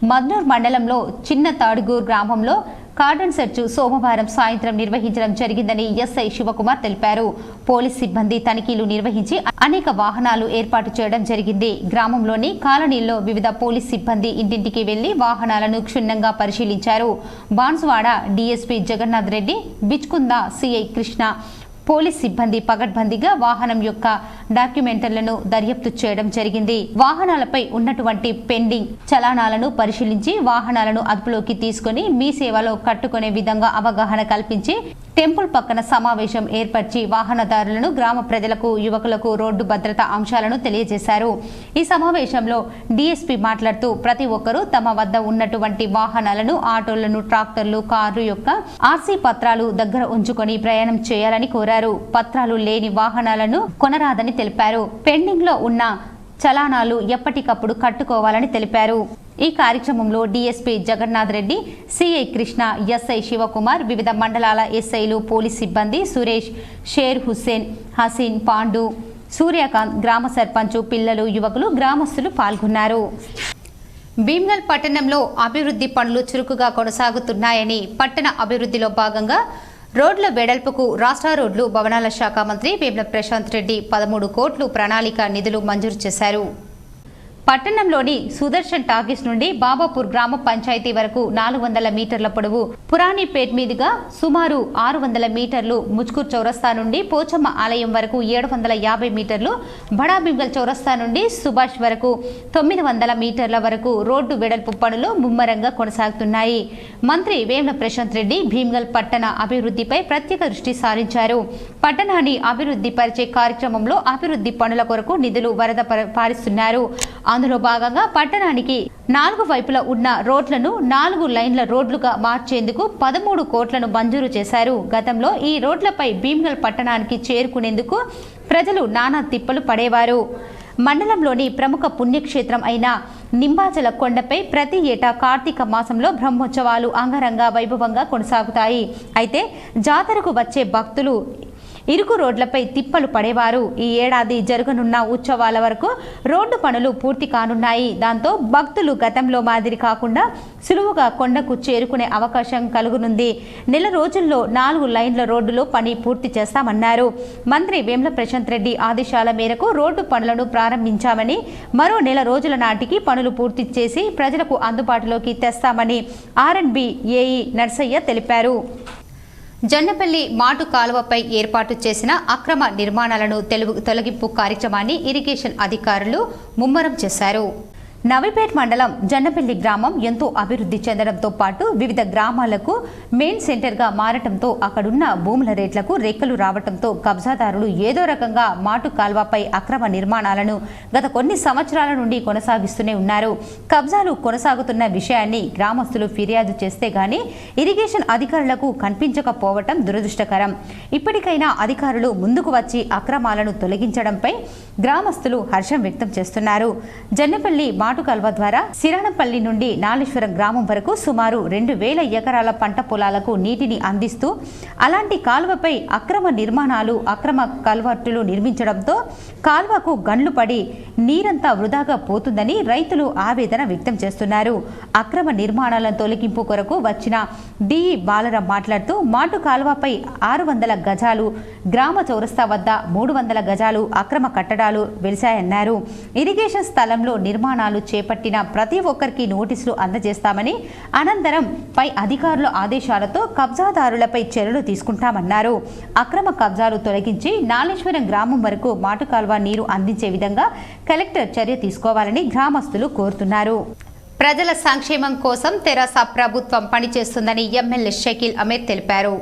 మద్నూర్ మండలంలో చిన్నతాడుగూర్ గ్రామంలో కార్డన్ సెర్చ్ సోమవారం సాయంత్రం నిర్వహించడం జరిగిందని ఎస్ఐ శివకుమార్ తెలిపారు. పోలీస్ సిబ్బంది తనిఖీలు నిర్వహించి అనేక వాహనాలు ఏర్పాటు చేయడం జరిగింది. గ్రామంలోని కాలనీల్లో వివిధ పోలీస్ సిబ్బంది ఇంటింటికి వెళ్లి వాహనాలను క్షుణ్ణంగా పరిశీలించారు. Banswada DSP Jagannath Reddy, Bichkunda CI Krishna police సిబ్బంది పగడ్బందీగా వాహనం యొక్క డాక్యుమెంట్లను దర్యాప్తు చేయడం జరిగింది. వాహనాలపై ఉన్నటువంటి పెండింగ్ చలానాలను పరిశీలించి వాహనాలను అదుపులోకి తీసుకుని మీ సేవలో కట్టుకునే విధంగా అవగాహన కల్పించి టెంపుల్ పక్కన సమావేశం ఏర్పరిచి వాహనదారులను, గ్రామ ప్రజలకు, యువకులకు రోడ్డు భద్రతా అంశాలను తెలియజేశారు. ఈ సమావేశంలో డీఎస్పీ మాట్లాడుతూ ప్రతి ఒక్కరూ తమ వద్ద ఉన్నటువంటి వాహనాలను, ఆటోలను, ట్రాక్టర్లు, కార్లు యొక్క ఆర్సీ పత్రాలు దగ్గర ఉంచుకొని ప్రయాణం చేయాలని కోరారు. పత్రాలు లేని వాహనాలను కొనరాదని తెలిపారు. పెండింగ్ లో ఉన్న చలానాలు ఎప్పటికప్పుడు కట్టుకోవాలని తెలిపారు. ఈ కార్యక్రమంలో DSP Jagannath Reddy, CI Krishna, SI Shivakumar, వివిధ మండలాల ఎస్ఐలు, పోలీస్ సిబ్బంది, సురేష్, షేర్ హుస్సేన్, హసీన్, పాండు, సూర్యకాంత్, గ్రామ సర్పంచ్, పిల్లలు, యువకులు, గ్రామస్తులు పాల్గొన్నారు. భీమ్గల్ పట్టణంలో అభివృద్ధి పనులు చురుకుగా కొనసాగుతున్నాయని, పట్టణ అభివృద్ధిలో భాగంగా రోడ్ల వెడల్పుకు రాష్ట్ర రోడ్లు భవనాల శాఖ మంత్రి వేముల ప్రశాంత్ రెడ్డి 13 కోట్లు ప్రణాళిక నిధులు మంజూరు చేశారు. పట్టణంలోని సుదర్శన్ టాకీస్ నుండి బాబాపూర్ గ్రామ పంచాయతీ వరకు 400 మీటర్ల పొడవు, పురాణిపేట్ మీదుగా సుమారు 600 మీటర్లు, ముచ్కూర్ చౌరస్తా నుండి పోచమ్మ ఆలయం వరకు 750 మీటర్లు, బడా భీమ్గల్ చౌరస్తా నుండి సుభాష్ వరకు 900 మీటర్ల వరకు రోడ్డు వెడల్పు పనులు ముమ్మరంగా కొనసాగుతున్నాయి. మంత్రి వేముల ప్రశాంత్ రెడ్డి భీమ్గల్ పట్టణ అభివృద్ధిపై ప్రత్యేక దృష్టి సారించారు. పట్టణాన్ని అభివృద్ధి పరిచే కార్యక్రమంలో అభివృద్ధి పనుల కొరకు నిధులు వరద పారిస్తున్నారు. అందులో భాగంగా పట్టణానికి 4 వైపులా ఉన్న రోడ్లను 4 లైన్ల రోడ్లుగా మార్చేందుకు 13 కోట్లను మంజూరు చేశారు. గతంలో ఈ రోడ్లపై భీమ్గల్ పట్టణానికి చేరుకునేందుకు ప్రజలు నానా తిప్పలు పడేవారు. మండలంలోని ప్రముఖ పుణ్యక్షేత్రం అయిన నింబాచల కొండపై ప్రతి ఏటా కార్తీక మాసంలో బ్రహ్మోత్సవాలు అంగరంగ వైభవంగా కొనసాగుతాయి. అయితే జాతరకు వచ్చే భక్తులు ఇరుకు రోడ్లపై తిప్పలు పడేవారు. ఈ ఏడాది జరగనున్న ఉత్సవాల వరకు రోడ్డు పనులు పూర్తి కానున్నాయి. దాంతో భక్తులు గతంలో మాదిరి కాకుండా సులువుగా కొండకు చేరుకునే అవకాశం కలుగునుంది. నెల రోజుల్లో 4 లైన్ల రోడ్డులో పని పూర్తి చేస్తామన్నారు. మంత్రి వేముల ప్రశాంత్ రెడ్డి ఆదేశాల మేరకు రోడ్డు పనులను ప్రారంభించామని, మరో నెల రోజుల నాటికి పనులు పూర్తి చేసి ప్రజలకు అందుబాటులోకి తెస్తామని ఆర్ఎండ్బి ఏఈ నర్సయ్య తెలిపారు. జొన్నపల్లి మాటు కాలువపై ఏర్పాటు చేసిన అక్రమ నిర్మాణాలను తొలగింపు కార్యక్రమాన్ని ఇరిగేషన్ అధికారులు ముమ్మరం చేశారు. నవీపేట్ మండలం జొన్నపల్లి గ్రామం ఎంతో అభివృద్ధి చెందడంతో పాటు వివిధ గ్రామాలకు మెయిన్ సెంటర్గా మారటంతో అక్కడున్న భూముల రేట్లకు రెక్కలు రావడంతో కబ్జాదారులు ఏదో రకంగా మాటు కాల్వపై అక్రమ నిర్మాణాలను గత కొన్ని సంవత్సరాల నుండి కొనసాగిస్తూనే ఉన్నారు. కబ్జాలు కొనసాగుతున్న విషయాన్ని గ్రామస్తులు ఫిర్యాదు చేస్తే గానీ ఇరిగేషన్ అధికారులకు కనిపించకపోవటం దురదృష్టకరం. ఇప్పటికైనా అధికారులు ముందుకు వచ్చి అక్రమాలను తొలగించడంపై గ్రామస్తులు హర్షం వ్యక్తం చేస్తున్నారు. జొన్నపల్లి కాల్వ ద్వారా సిరాణపల్లి నుండి నాలేశ్వరం గ్రామం వరకు సుమారు 2000 ఎకరాల పంట పొలాలకు నీటిని అందిస్తూ అలాంటి కాల్వపై అక్రమ నిర్మాణాలు, అక్రమ కల్వర్టులు నిర్మించడంతో కాల్వకు గండ్లు పడి నీరంతా వృధాగా పోతుందని రైతులు ఆవేదన వ్యక్తం చేస్తున్నారు. అక్రమ నిర్మాణాల తొలగింపు కొరకు వచ్చిన డిఈ బాలరాం మాట్లాడుతూ మాటు కాల్వపై 600 గజాలు, గ్రామ చౌరస్తా వద్ద 300 గజాలు అక్రమ కట్టడాలు వెలిశాయన్నారు. ఇరిగేషన్ స్థలంలో నిర్మాణాలు చేపట్టిన ప్రతి ఒక్కరికి నోటీసులు అందజేస్తామని, అనంతరం పై అధికారుల ఆదేశాలతో కబ్జాదారులపై చర్యలు తీసుకుంటామన్నారు. అక్రమ కబ్జాలు తొలగించి నాలేశ్వరం గ్రామం వరకు మాటు కాల్వ నీరు అందించే విధంగా కలెక్టర్ చర్య తీసుకోవాలని గ్రామస్తులు కోరుతున్నారు. ప్రజల సంక్షేమం కోసం తెరాస ప్రభుత్వం పనిచేస్తుందని ఎమ్మెల్యే షకీల్ అమీర్ తెలిపారు.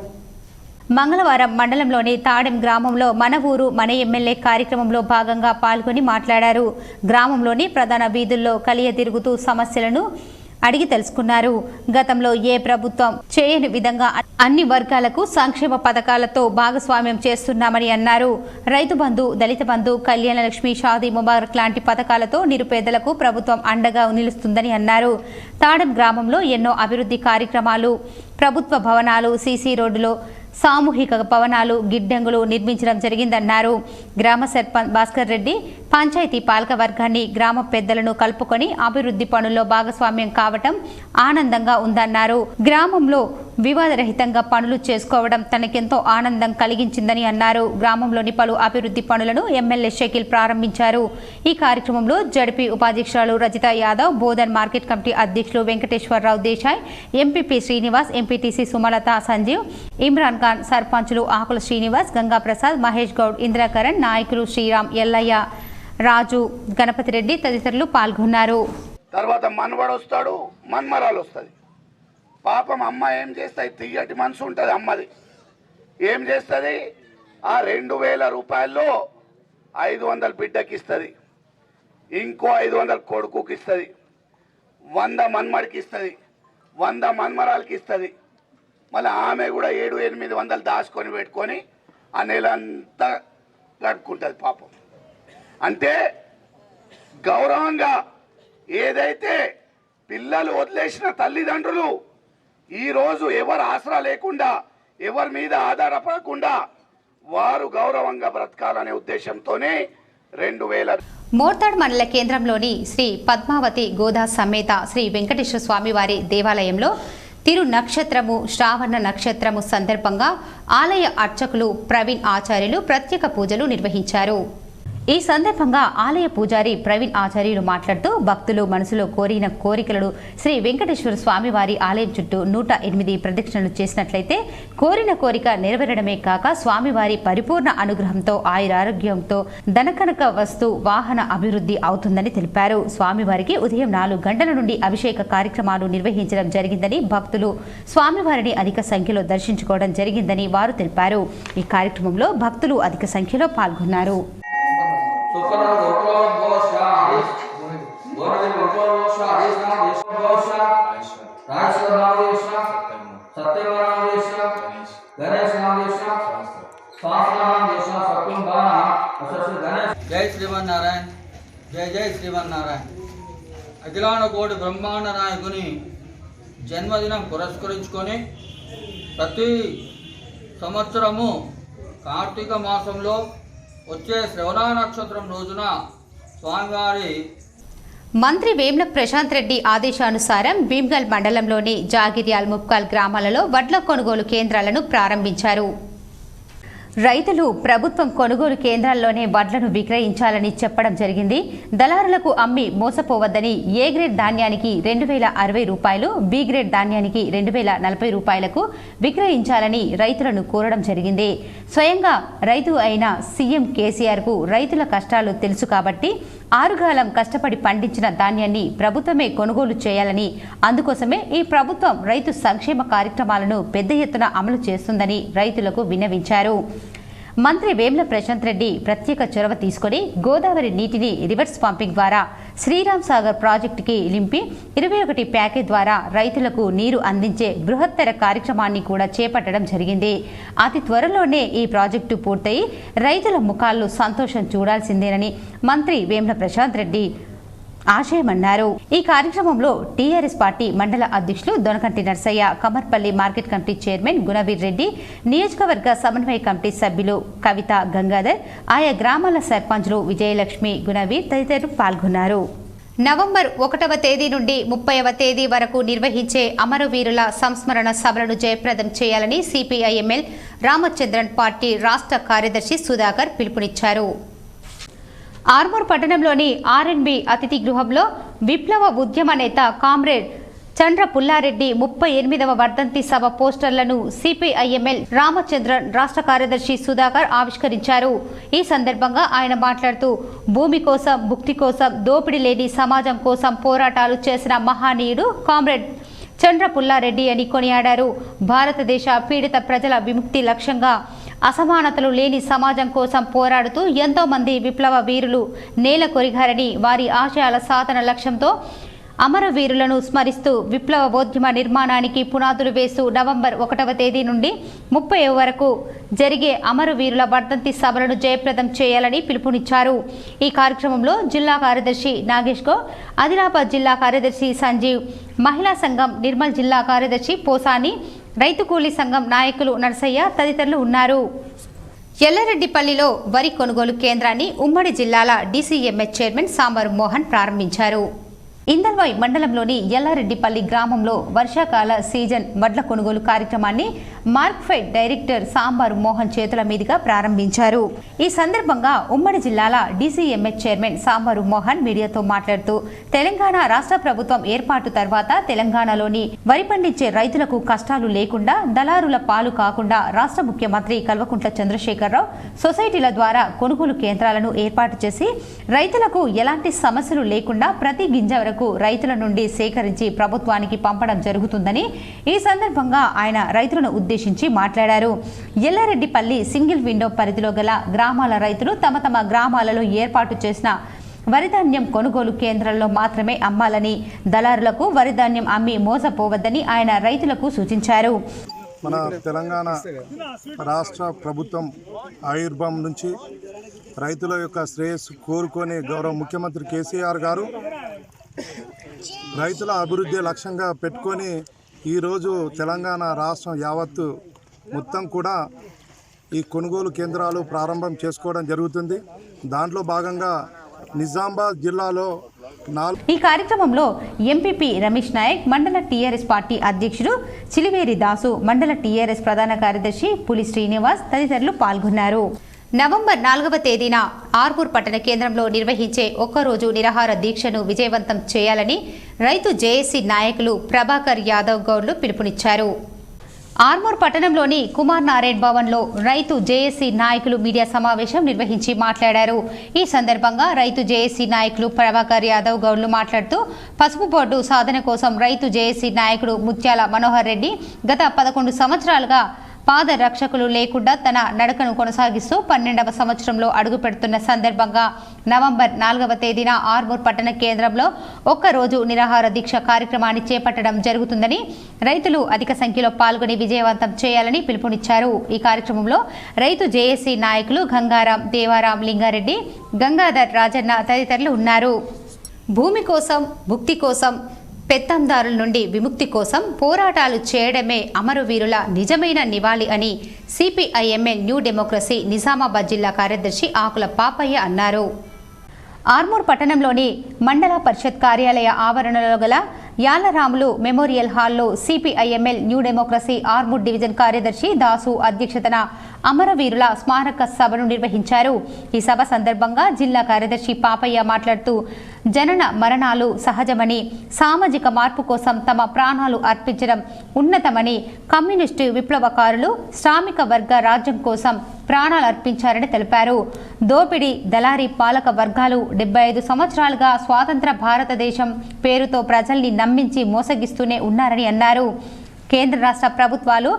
మంగళవారం మండలంలోని తాడెం గ్రామంలో మన ఊరు మన ఎమ్మెల్యే కార్యక్రమంలో భాగంగా పాల్గొని మాట్లాడారు. గ్రామంలోని ప్రధాన వీధుల్లో కలియ తిరుగుతూ సమస్యలను అడిగి తెలుసుకున్నారు. గతంలో ఏ ప్రభుత్వం చేయని విధంగా అన్ని వర్గాలకు సంక్షేమ పథకాలతో భాగస్వామ్యం చేస్తున్నామని అన్నారు. రైతు బంధు, దళిత బంధు, కళ్యాణ లక్ష్మి, షాదీ ముబారక్ లాంటి పథకాలతో నిరుపేదలకు ప్రభుత్వం అండగా నిలుస్తుందని అన్నారు. తాడెం గ్రామంలో ఎన్నో అభివృద్ధి కార్యక్రమాలు, ప్రభుత్వ భవనాలు, సీసీ రోడ్డులో సామూహిక భవనాలు, గిడ్డంగులు నిర్మించడం జరిగిందన్నారు. గ్రామ సర్పంచ్ భాస్కర్ రెడ్డి పంచాయతీ పాలక వర్గాన్ని, గ్రామ పెద్దలను కలుపుకొని అభివృద్ధి పనుల్లో భాగస్వామ్యం కావటం ఆనందంగా ఉందన్నారు. గ్రామంలో వివాదరహితంగా పనులు చేసుకోవడం తనకెంతో ఆనందం కలిగించిందని అన్నారు. గ్రామంలోని పలు అభివృద్ధి పనులను ఎమ్మెల్యే షకీల్ ప్రారంభించారు. ఈ కార్యక్రమంలో జడ్పీ ఉపాధ్యక్షురాలు రజిత యాదవ్, బోధన్ మార్కెట్ కమిటీ అధ్యక్షులు వెంకటేశ్వరరావు దేశాయ్, ఎంపీపీ శ్రీనివాస్, ఎంపీటీసీ సుమలత, సంజీవ్, ఇమ్రాన్ ఖాన్, సర్పంచులు ఆకుల శ్రీనివాస్, గంగాప్రసాద్, మహేష్ గౌడ్, ఇంద్రకరణ్, నాయకులు శ్రీరామ్, ఎల్లయ్య, రాజు, గణపతి రెడ్డి తదితరులు పాల్గొన్నారు. తర్వాత మనవడు వస్తాడు, మన్మరాలు వస్తుంది. పాపం అమ్మ ఏం చేస్తుంది, తీయటి మనసు ఉంటుంది అమ్మది. ఏం చేస్తుంది, ఆ 2000 రూపాయల్లో 500 బిడ్డకి ఇస్తుంది, ఇంకో 500 కొడుకుకి ఇస్తుంది, 100 మన్మడికి ఇస్తుంది, 100 మన్మరాలకి ఇస్తుంది. మళ్ళీ ఆమె కూడా 700-800 దాచుకొని పెట్టుకొని ఆ నెల అంతా గడుపుకుంటుంది పాపం. అంటే గౌరవంగా ఏదైతే పిల్లలు వదిలేసిన తల్లిదండ్రులు ఈరోజు ఎవరు ఆసరా లేకుండా ఎవరి మీద ఆధారపడకుండా వారు గౌరవంగా బ్రతకాలనే ఉద్దేశంతోనే 2000 మోర్తాడ్ మండల కేంద్రంలోని శ్రీ పద్మావతి గోదా సమేత శ్రీ వెంకటేశ్వర స్వామివారి దేవాలయంలో తిరు నక్షత్రము శ్రావణ నక్షత్రము సందర్భంగా ఆలయ అర్చకులు ప్రవీణ్ ఆచార్యులు ప్రత్యేక పూజలు నిర్వహించారు. ఈ సందర్భంగా ఆలయ పూజారి ప్రవీణ్ ఆచార్యులు మాట్లాడుతూ భక్తులు మనసులో కోరిన కోరికలను శ్రీ వెంకటేశ్వర స్వామివారి ఆలయం చుట్టూ 108 ప్రదక్షిణలు చేసినట్లయితే కోరిన కోరిక నెరవేరడమే కాక స్వామివారి పరిపూర్ణ అనుగ్రహంతో ఆయురారోగ్యంతో ధనకనక వస్తు వాహన అభివృద్ధి అవుతుందని తెలిపారు. స్వామివారికి ఉదయం 4 గంటల నుండి అభిషేక కార్యక్రమాలు నిర్వహించడం జరిగిందని భక్తులు స్వామివారిని అధిక సంఖ్యలో దర్శించుకోవడం జరిగిందని వారు తెలిపారు. ఈ కార్యక్రమంలో భక్తులు అధిక సంఖ్యలో పాల్గొన్నారు. జై శ్రీమన్నారాయణ, జై జై శ్రీమన్నారాయణ. అఖిలాండ కోటి బ్రహ్మాండ నాయకుని జన్మదినం పురస్కరించుకొని ప్రతి సంవత్సరము కార్తీక మాసంలో వచ్చే శ్రవణ నక్షత్రం రోజున స్వామివారి మంత్రి వేముల ప్రశాంత్ రెడ్డి ఆదేశానుసారం భీమ్గల్ మండలంలోని జాగిర్యాల్ ముప్కాల్ గ్రామాలలో వడ్ల కొనుగోలు కేంద్రాలను ప్రారంభించారు. రైతులు ప్రభుత్వం కొనుగోలు కేంద్రాల్లోనే వడ్లను విక్రయించాలని చెప్పడం జరిగింది. దళారులకు అమ్మి మోసపోవద్దని ఏ గ్రేడ్ ధాన్యానికి 2060 రూపాయలు, బి గ్రేడ్ ధాన్యానికి 2040 రూపాయలకు విక్రయించాలని రైతులను కోరడం జరిగింది. స్వయంగా రైతు అయిన సీఎం కేసీఆర్కు రైతుల కష్టాలు తెలుసు కాబట్టి ఆరుగాలం కష్టపడి పండించిన ధాన్యాన్ని ప్రభుత్వమే కొనుగోలు చేయాలని, అందుకోసమే ఈ ప్రభుత్వం రైతు సంక్షేమ కార్యక్రమాలను పెద్ద ఎత్తున అమలు చేస్తుందని రైతులకు విన్నవించారు. మంత్రి వేముల ప్రశాంత్ రెడ్డి ప్రత్యేక చొరవ తీసుకుని గోదావరి నీటిని రివర్స్ పంపింగ్ ద్వారా శ్రీరామ్ సాగర్ ప్రాజెక్టుకి లింపి 21 ప్యాకేజ్ ద్వారా రైతులకు నీరు అందించే బృహత్తర కార్యక్రమాన్ని కూడా చేపట్టడం జరిగింది. అతి త్వరలోనే ఈ ప్రాజెక్టు పూర్తయి రైతుల ముఖాల్లో సంతోషం చూడాల్సిందేనని మంత్రి వేముల ప్రశాంత్ రెడ్డి ఆశయమన్నారు. ఈ కార్యక్రమంలో టీఆర్ఎస్ పార్టీ మండల అధ్యక్షులు Donakanti Narsaiah, Kammarpally market committee chairman Gunaveer Reddy, నియోజకవర్గ సమన్వయ కమిటీ సభ్యులు కవిత, గంగాధర్, ఆయా గ్రామాల సర్పంచ్లు విజయలక్ష్మి, గుణవీర్ తదితరులు పాల్గొన్నారు. నవంబర్ 1వ తేదీ నుండి 30వ తేదీ వరకు నిర్వహించే అమరవీరుల సంస్మరణ సభలను జయప్రదం చేయాలని సిపిఐఎంఎల్ రామచంద్రన్ పార్టీ రాష్ట్ర కార్యదర్శి సుధాకర్ పిలుపునిచ్చారు. ఆర్మూర్ పట్టణంలోని ఆర్ఎన్బి అతిథి గృహంలో విప్లవ ఉద్యమ నేత కామ్రేడ్ చండ్ర పుల్లారెడ్డి 38వ వర్ధంతి సభ పోస్టర్లను సిపిఐఎంఎల్ రామచంద్రన్ రాష్ట్ర కార్యదర్శి సుధాకర్ ఆవిష్కరించారు. ఈ సందర్భంగా ఆయన మాట్లాడుతూ భూమి కోసం, భుక్తి కోసం, దోపిడీ లేని సమాజం కోసం పోరాటాలు చేసిన మహానీయుడు కామ్రేడ్ చండ్ర పుల్లారెడ్డి అని కొనియాడారు. భారతదేశ పీడిత ప్రజల విముక్తి లక్ష్యంగా అసమానతలు లేని సమాజం కోసం పోరాడుతూ ఎంతో మంది విప్లవ వీరులు నేల కొరిగారని, వారి ఆశయాల సాధన లక్ష్యంతో అమరవీరులను స్మరిస్తూ విప్లవోద్యమ నిర్మాణానికి పునాదులు వేస్తూ నవంబర్ 1వ తేదీ నుండి 30 వరకు జరిగే అమరవీరుల వర్ధంతి సభలను జయప్రదం చేయాలని పిలుపునిచ్చారు. ఈ కార్యక్రమంలో జిల్లా కార్యదర్శి నాగేష్ గౌడ్, ఆదిలాబాద్ జిల్లా కార్యదర్శి సంజీవ్, మహిళా సంఘం నిర్మల్ జిల్లా కార్యదర్శి పోసాని, రైతు కూలీ సంఘం నాయకులు నర్సయ్య తదితరులు ఉన్నారు. ఎల్లారెడ్డిపల్లిలో వరి కొనుగోలు కేంద్రాన్ని ఉమ్మడి జిల్లాల డీసీఎంఎస్ చైర్మన్ సాంబారు మోహన్ ప్రారంభించారు. ఇందల్వాయి మండలంలోని ఎల్లారెడ్డిపల్లి గ్రామంలో వర్షాకాల సీజన్ వడ్ల కొనుగోలు కార్యక్రమాన్ని మార్క్ఫెడ్ డైరెక్టర్ సాంబారు మోహన్ చేతుల మీదుగా ప్రారంభించారు. ఈ సందర్భంగా ఉమ్మడి జిల్లాల డీసీఎంఎస్ చైర్మన్ సాంబారు మోహన్ మీడియాతో మాట్లాడుతూ తెలంగాణ రాష్ట్ర ప్రభుత్వం ఏర్పాటు తర్వాత తెలంగాణలోని వరి పండించే రైతులకు కష్టాలు లేకుండా, దళారుల పాలు కాకుండా రాష్ట్ర ముఖ్యమంత్రి కల్వకుంట్ల చంద్రశేఖరరావు సొసైటీల ద్వారా కొనుగోలు కేంద్రాలను ఏర్పాటు చేసి రైతులకు ఎలాంటి సమస్యలు లేకుండా ప్రతి గింజ రైతుల నుండి సేకరించి ప్రభుత్వానికి పంపడం జరుగుతుందని ఈ సందర్భంగా ఆయన రైతులను ఉద్దేశించి మాట్లాడారు. ఎల్లారెడ్డిపల్లి సింగిల్ విండో పరిధిలో గల గ్రామాల రైతులు తమ తమ గ్రామాలలో ఏర్పాటు చేసిన వరిధాన్యం కొనుగోలు కేంద్రాల్లో మాత్రమే అమ్మాలని, దళారులకు వరిధాన్యం అమ్మి మోసపోవద్దని ఆయన రైతులకు సూచించారు. మన తెలంగాణ రాష్ట్ర ప్రభుత్వం ఆయుర్భం నుంచి రైతుల యొక్క శ్రేయస్సు కోరుకొని గౌరవ ముఖ్యమంత్రి కేసీఆర్ గారు రైతుల అభివృద్ధి లక్ష్యంగా పెట్టుకొని ఈరోజు తెలంగాణ రాష్ట్రం యావత్తు మొత్తం కూడా ఈ కొనుగోలు కేంద్రాలు ప్రారంభం చేసుకోవడం జరుగుతుంది. దాంట్లో భాగంగా నిజామాబాద్ జిల్లాలో ఈ కార్యక్రమంలో ఎంపీపీ రమేష్ నాయక్, మండల టీఆర్ఎస్ పార్టీ అధ్యక్షుడు చిలివేరి దాసు, మండల టీఆర్ఎస్ ప్రధాన కార్యదర్శి పులి శ్రీనివాస్ తదితరులు పాల్గొన్నారు. నవంబర్ 4వ తేదీన ఆర్మూర్ పట్టణ కేంద్రంలో నిర్వహించే ఒక్కరోజు నిరాహార దీక్షను విజయవంతం చేయాలని రైతు జేఏసీ నాయకులు ప్రభాకర్ యాదవ్ గౌడ్లు పిలుపునిచ్చారు. ఆర్మూర్ పట్టణంలోని కుమార్ నారాయణ్ భవన్లో రైతు జేఏసీ నాయకులు మీడియా సమావేశం నిర్వహించి మాట్లాడారు. ఈ సందర్భంగా రైతు జేఏసీ నాయకులు ప్రభాకర్ యాదవ్ గౌడ్లు మాట్లాడుతూ పసుపు బోర్డు సాధన కోసం రైతు జేఏసీ నాయకుడు ముత్యాల మనోహర్ రెడ్డి గత 11 సంవత్సరాలుగా పాదరక్షకులు లేకుండా తన నడకను కొనసాగిస్తూ 12వ సంవత్సరంలో అడుగు పెడుతున్న సందర్భంగా నవంబర్ 4వ తేదీన ఆర్మూర్ పట్టణ కేంద్రంలో ఒక్కరోజు నిరాహార దీక్ష కార్యక్రమాన్ని చేపట్టడం జరుగుతుందని, రైతులు అధిక సంఖ్యలో పాల్గొని విజయవంతం చేయాలని పిలుపునిచ్చారు. ఈ కార్యక్రమంలో రైతు జేఏసీ నాయకులు గంగారాం, దేవారాం, లింగారెడ్డి, గంగాధర్, రాజన్న తదితరులు ఉన్నారు. భూమి కోసం, భుక్తి కోసం, పెత్తందారుల నుండి విముక్తి కోసం పోరాటాలు చేయడమే అమరవీరుల నిజమైన నివాళి అని సిపిఐఎంఎల్ న్యూ డెమోక్రసీ నిజామాబాద్ జిల్లా కార్యదర్శి ఆకుల పాపయ్య అన్నారు. ఆర్మూర్ పట్టణంలోని మండల పరిషత్ కార్యాలయ ఆవరణలో గల యాలరాములు మెమోరియల్ హాల్లో CPIML new democracy Armoor division కార్యదర్శి దాసు అధ్యక్షతన అమరవీరుల స్మారక సభను నిర్వహించారు. ఈ సభ సందర్భంగా జిల్లా కార్యదర్శి పాపయ్య మాట్లాడుతూ జనన మరణాలు సహజమని, సామాజిక మార్పు కోసం తమ ప్రాణాలు అర్పించడం ఉన్నతమని, కమ్యూనిస్టు విప్లవకారులు శ్రామిక వర్గ రాజ్యం కోసం ప్రాణాలు అర్పించారని తెలిపారు. దోపిడీ దళారీ పాలక వర్గాలు 75 సంవత్సరాలుగా స్వాతంత్ర భారతదేశం పేరుతో ప్రజల్ని నమ్మించి మోసగిస్తూనే ఉన్నారని అన్నారు. కేంద్ర రాష్ట్ర ప్రభుత్వాలు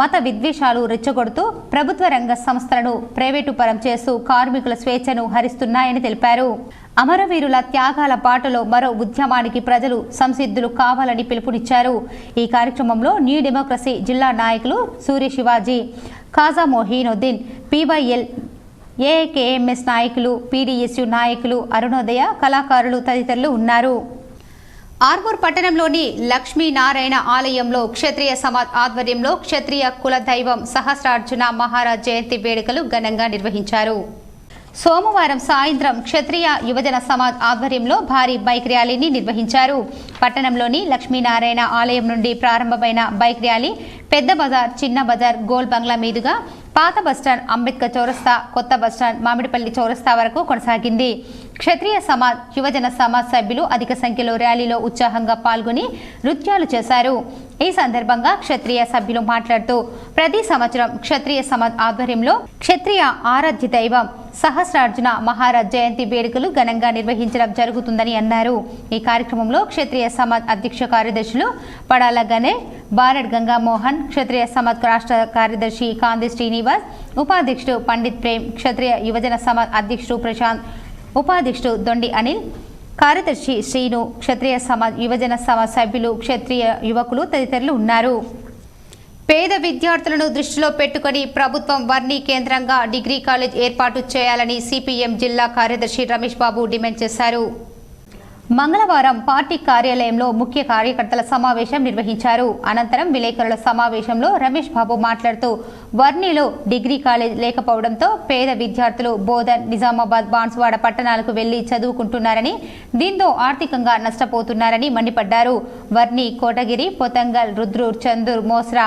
మత విద్వేషాలు రెచ్చగొడుతూ ప్రభుత్వ రంగ సంస్థలను ప్రైవేటు పరం చేస్తూ కార్మికుల స్వేచ్ఛను హరిస్తున్నాయని తెలిపారు. అమరవీరుల త్యాగాల బాటలో మరో ఉద్యమానికి ప్రజలు సంసిద్ధులు కావాలని పిలుపునిచ్చారు. ఈ కార్యక్రమంలో న్యూ డెమోక్రసీ జిల్లా నాయకులు సూర్య శివాజీ, ఖాజా మొహీనుద్దీన్, పీవైఎల్, ఏఐకేఎంఎస్ నాయకులు, పీడీఎస్యు నాయకులు, అరుణోదయ కళాకారులు తదితరులు ఉన్నారు. ఆర్మూర్ పట్టణంలోని లక్ష్మీనారాయణ ఆలయంలో క్షత్రియ సమాజ్ ఆధ్వర్యంలో క్షత్రియ కుల దైవం సహస్రార్జున మహారాజ్ జయంతి వేడుకలు ఘనంగా నిర్వహించారు. సోమవారం సాయంత్రం క్షత్రియ యువజన సమాజ్ ఆధ్వర్యంలో భారీ బైక్ ర్యాలీని నిర్వహించారు. పట్టణంలోని లక్ష్మీనారాయణ ఆలయం నుండి ప్రారంభమైన బైక్ ర్యాలీ పెద్ద బజార్, చిన్న బజార్, గోల్ బంగ్లా మీదుగా పాత బస్టాండ్, అంబేద్కర్ చౌరస్తా, కొత్త బస్టాండ్, మామిడిపల్లి చౌరస్తా వరకు కొనసాగింది. క్షత్రియ సమాజ్, యువజన సమాజ్ సభ్యులు అధిక సంఖ్యలో ర్యాలీలో ఉత్సాహంగా పాల్గొని నృత్యాలు చేశారు. ఈ సందర్భంగా క్షత్రియ సభ్యులు మాట్లాడుతూ ప్రతి సంవత్సరం క్షత్రియ సమాజ్ ఆధ్వర్యంలో క్షత్రియ ఆరాధ్య దైవం సహస్రార్జున మహారాజ్ జయంతి వేడుకలు ఘనంగా నిర్వహించడం జరుగుతుందని అన్నారు. ఈ కార్యక్రమంలో క్షత్రియ సమాజ్ అధ్యక్ష కార్యదర్శులు పడాల గణేష్, బారడ్ గంగామోహన్, క్షత్రియ సమాజ్ రాష్ట్ర కార్యదర్శి కాంది శ్రీనివాస్, ఉపాధ్యక్షుడు పండిత్ ప్రేమ్, క్షత్రియ యువజన సమాజ్ అధ్యక్షుడు ప్రశాంత్, ఉపాధ్యక్షుడు దొండి అనిల్, కార్యదర్శి శ్రీను, క్షత్రియ సమాజ్ యువజన సమాజ్ సభ్యులు, క్షత్రియ యువకులు తదితరులు ఉన్నారు. పేద విద్యార్థులను దృష్టిలో పెట్టుకుని ప్రభుత్వం వర్ణి కేంద్రంగా డిగ్రీ కాలేజ్ ఏర్పాటు చేయాలని సిపిఎం జిల్లా కార్యదర్శి రమేష్ బాబు డిమాండ్ చేశారు. మంగళవారం పార్టీ కార్యాలయంలో ముఖ్య కార్యకర్తల సమావేశం నిర్వహించారు. అనంతరం విలేకరుల సమావేశంలో రమేష్ బాబు మాట్లాడుతూ వర్ణిలో డిగ్రీ కాలేజ్ లేకపోవడంతో పేద విద్యార్థులు బోధన్, నిజామాబాద్, బాన్సువాడ పట్టణాలకు వెళ్లి చదువుకుంటున్నారని, దీంతో ఆర్థికంగా నష్టపోతున్నారని మండిపడ్డారు. వర్ణి, కోటగిరి, పొతంగల్, రుద్రూర్, చందూర్, మోస్రా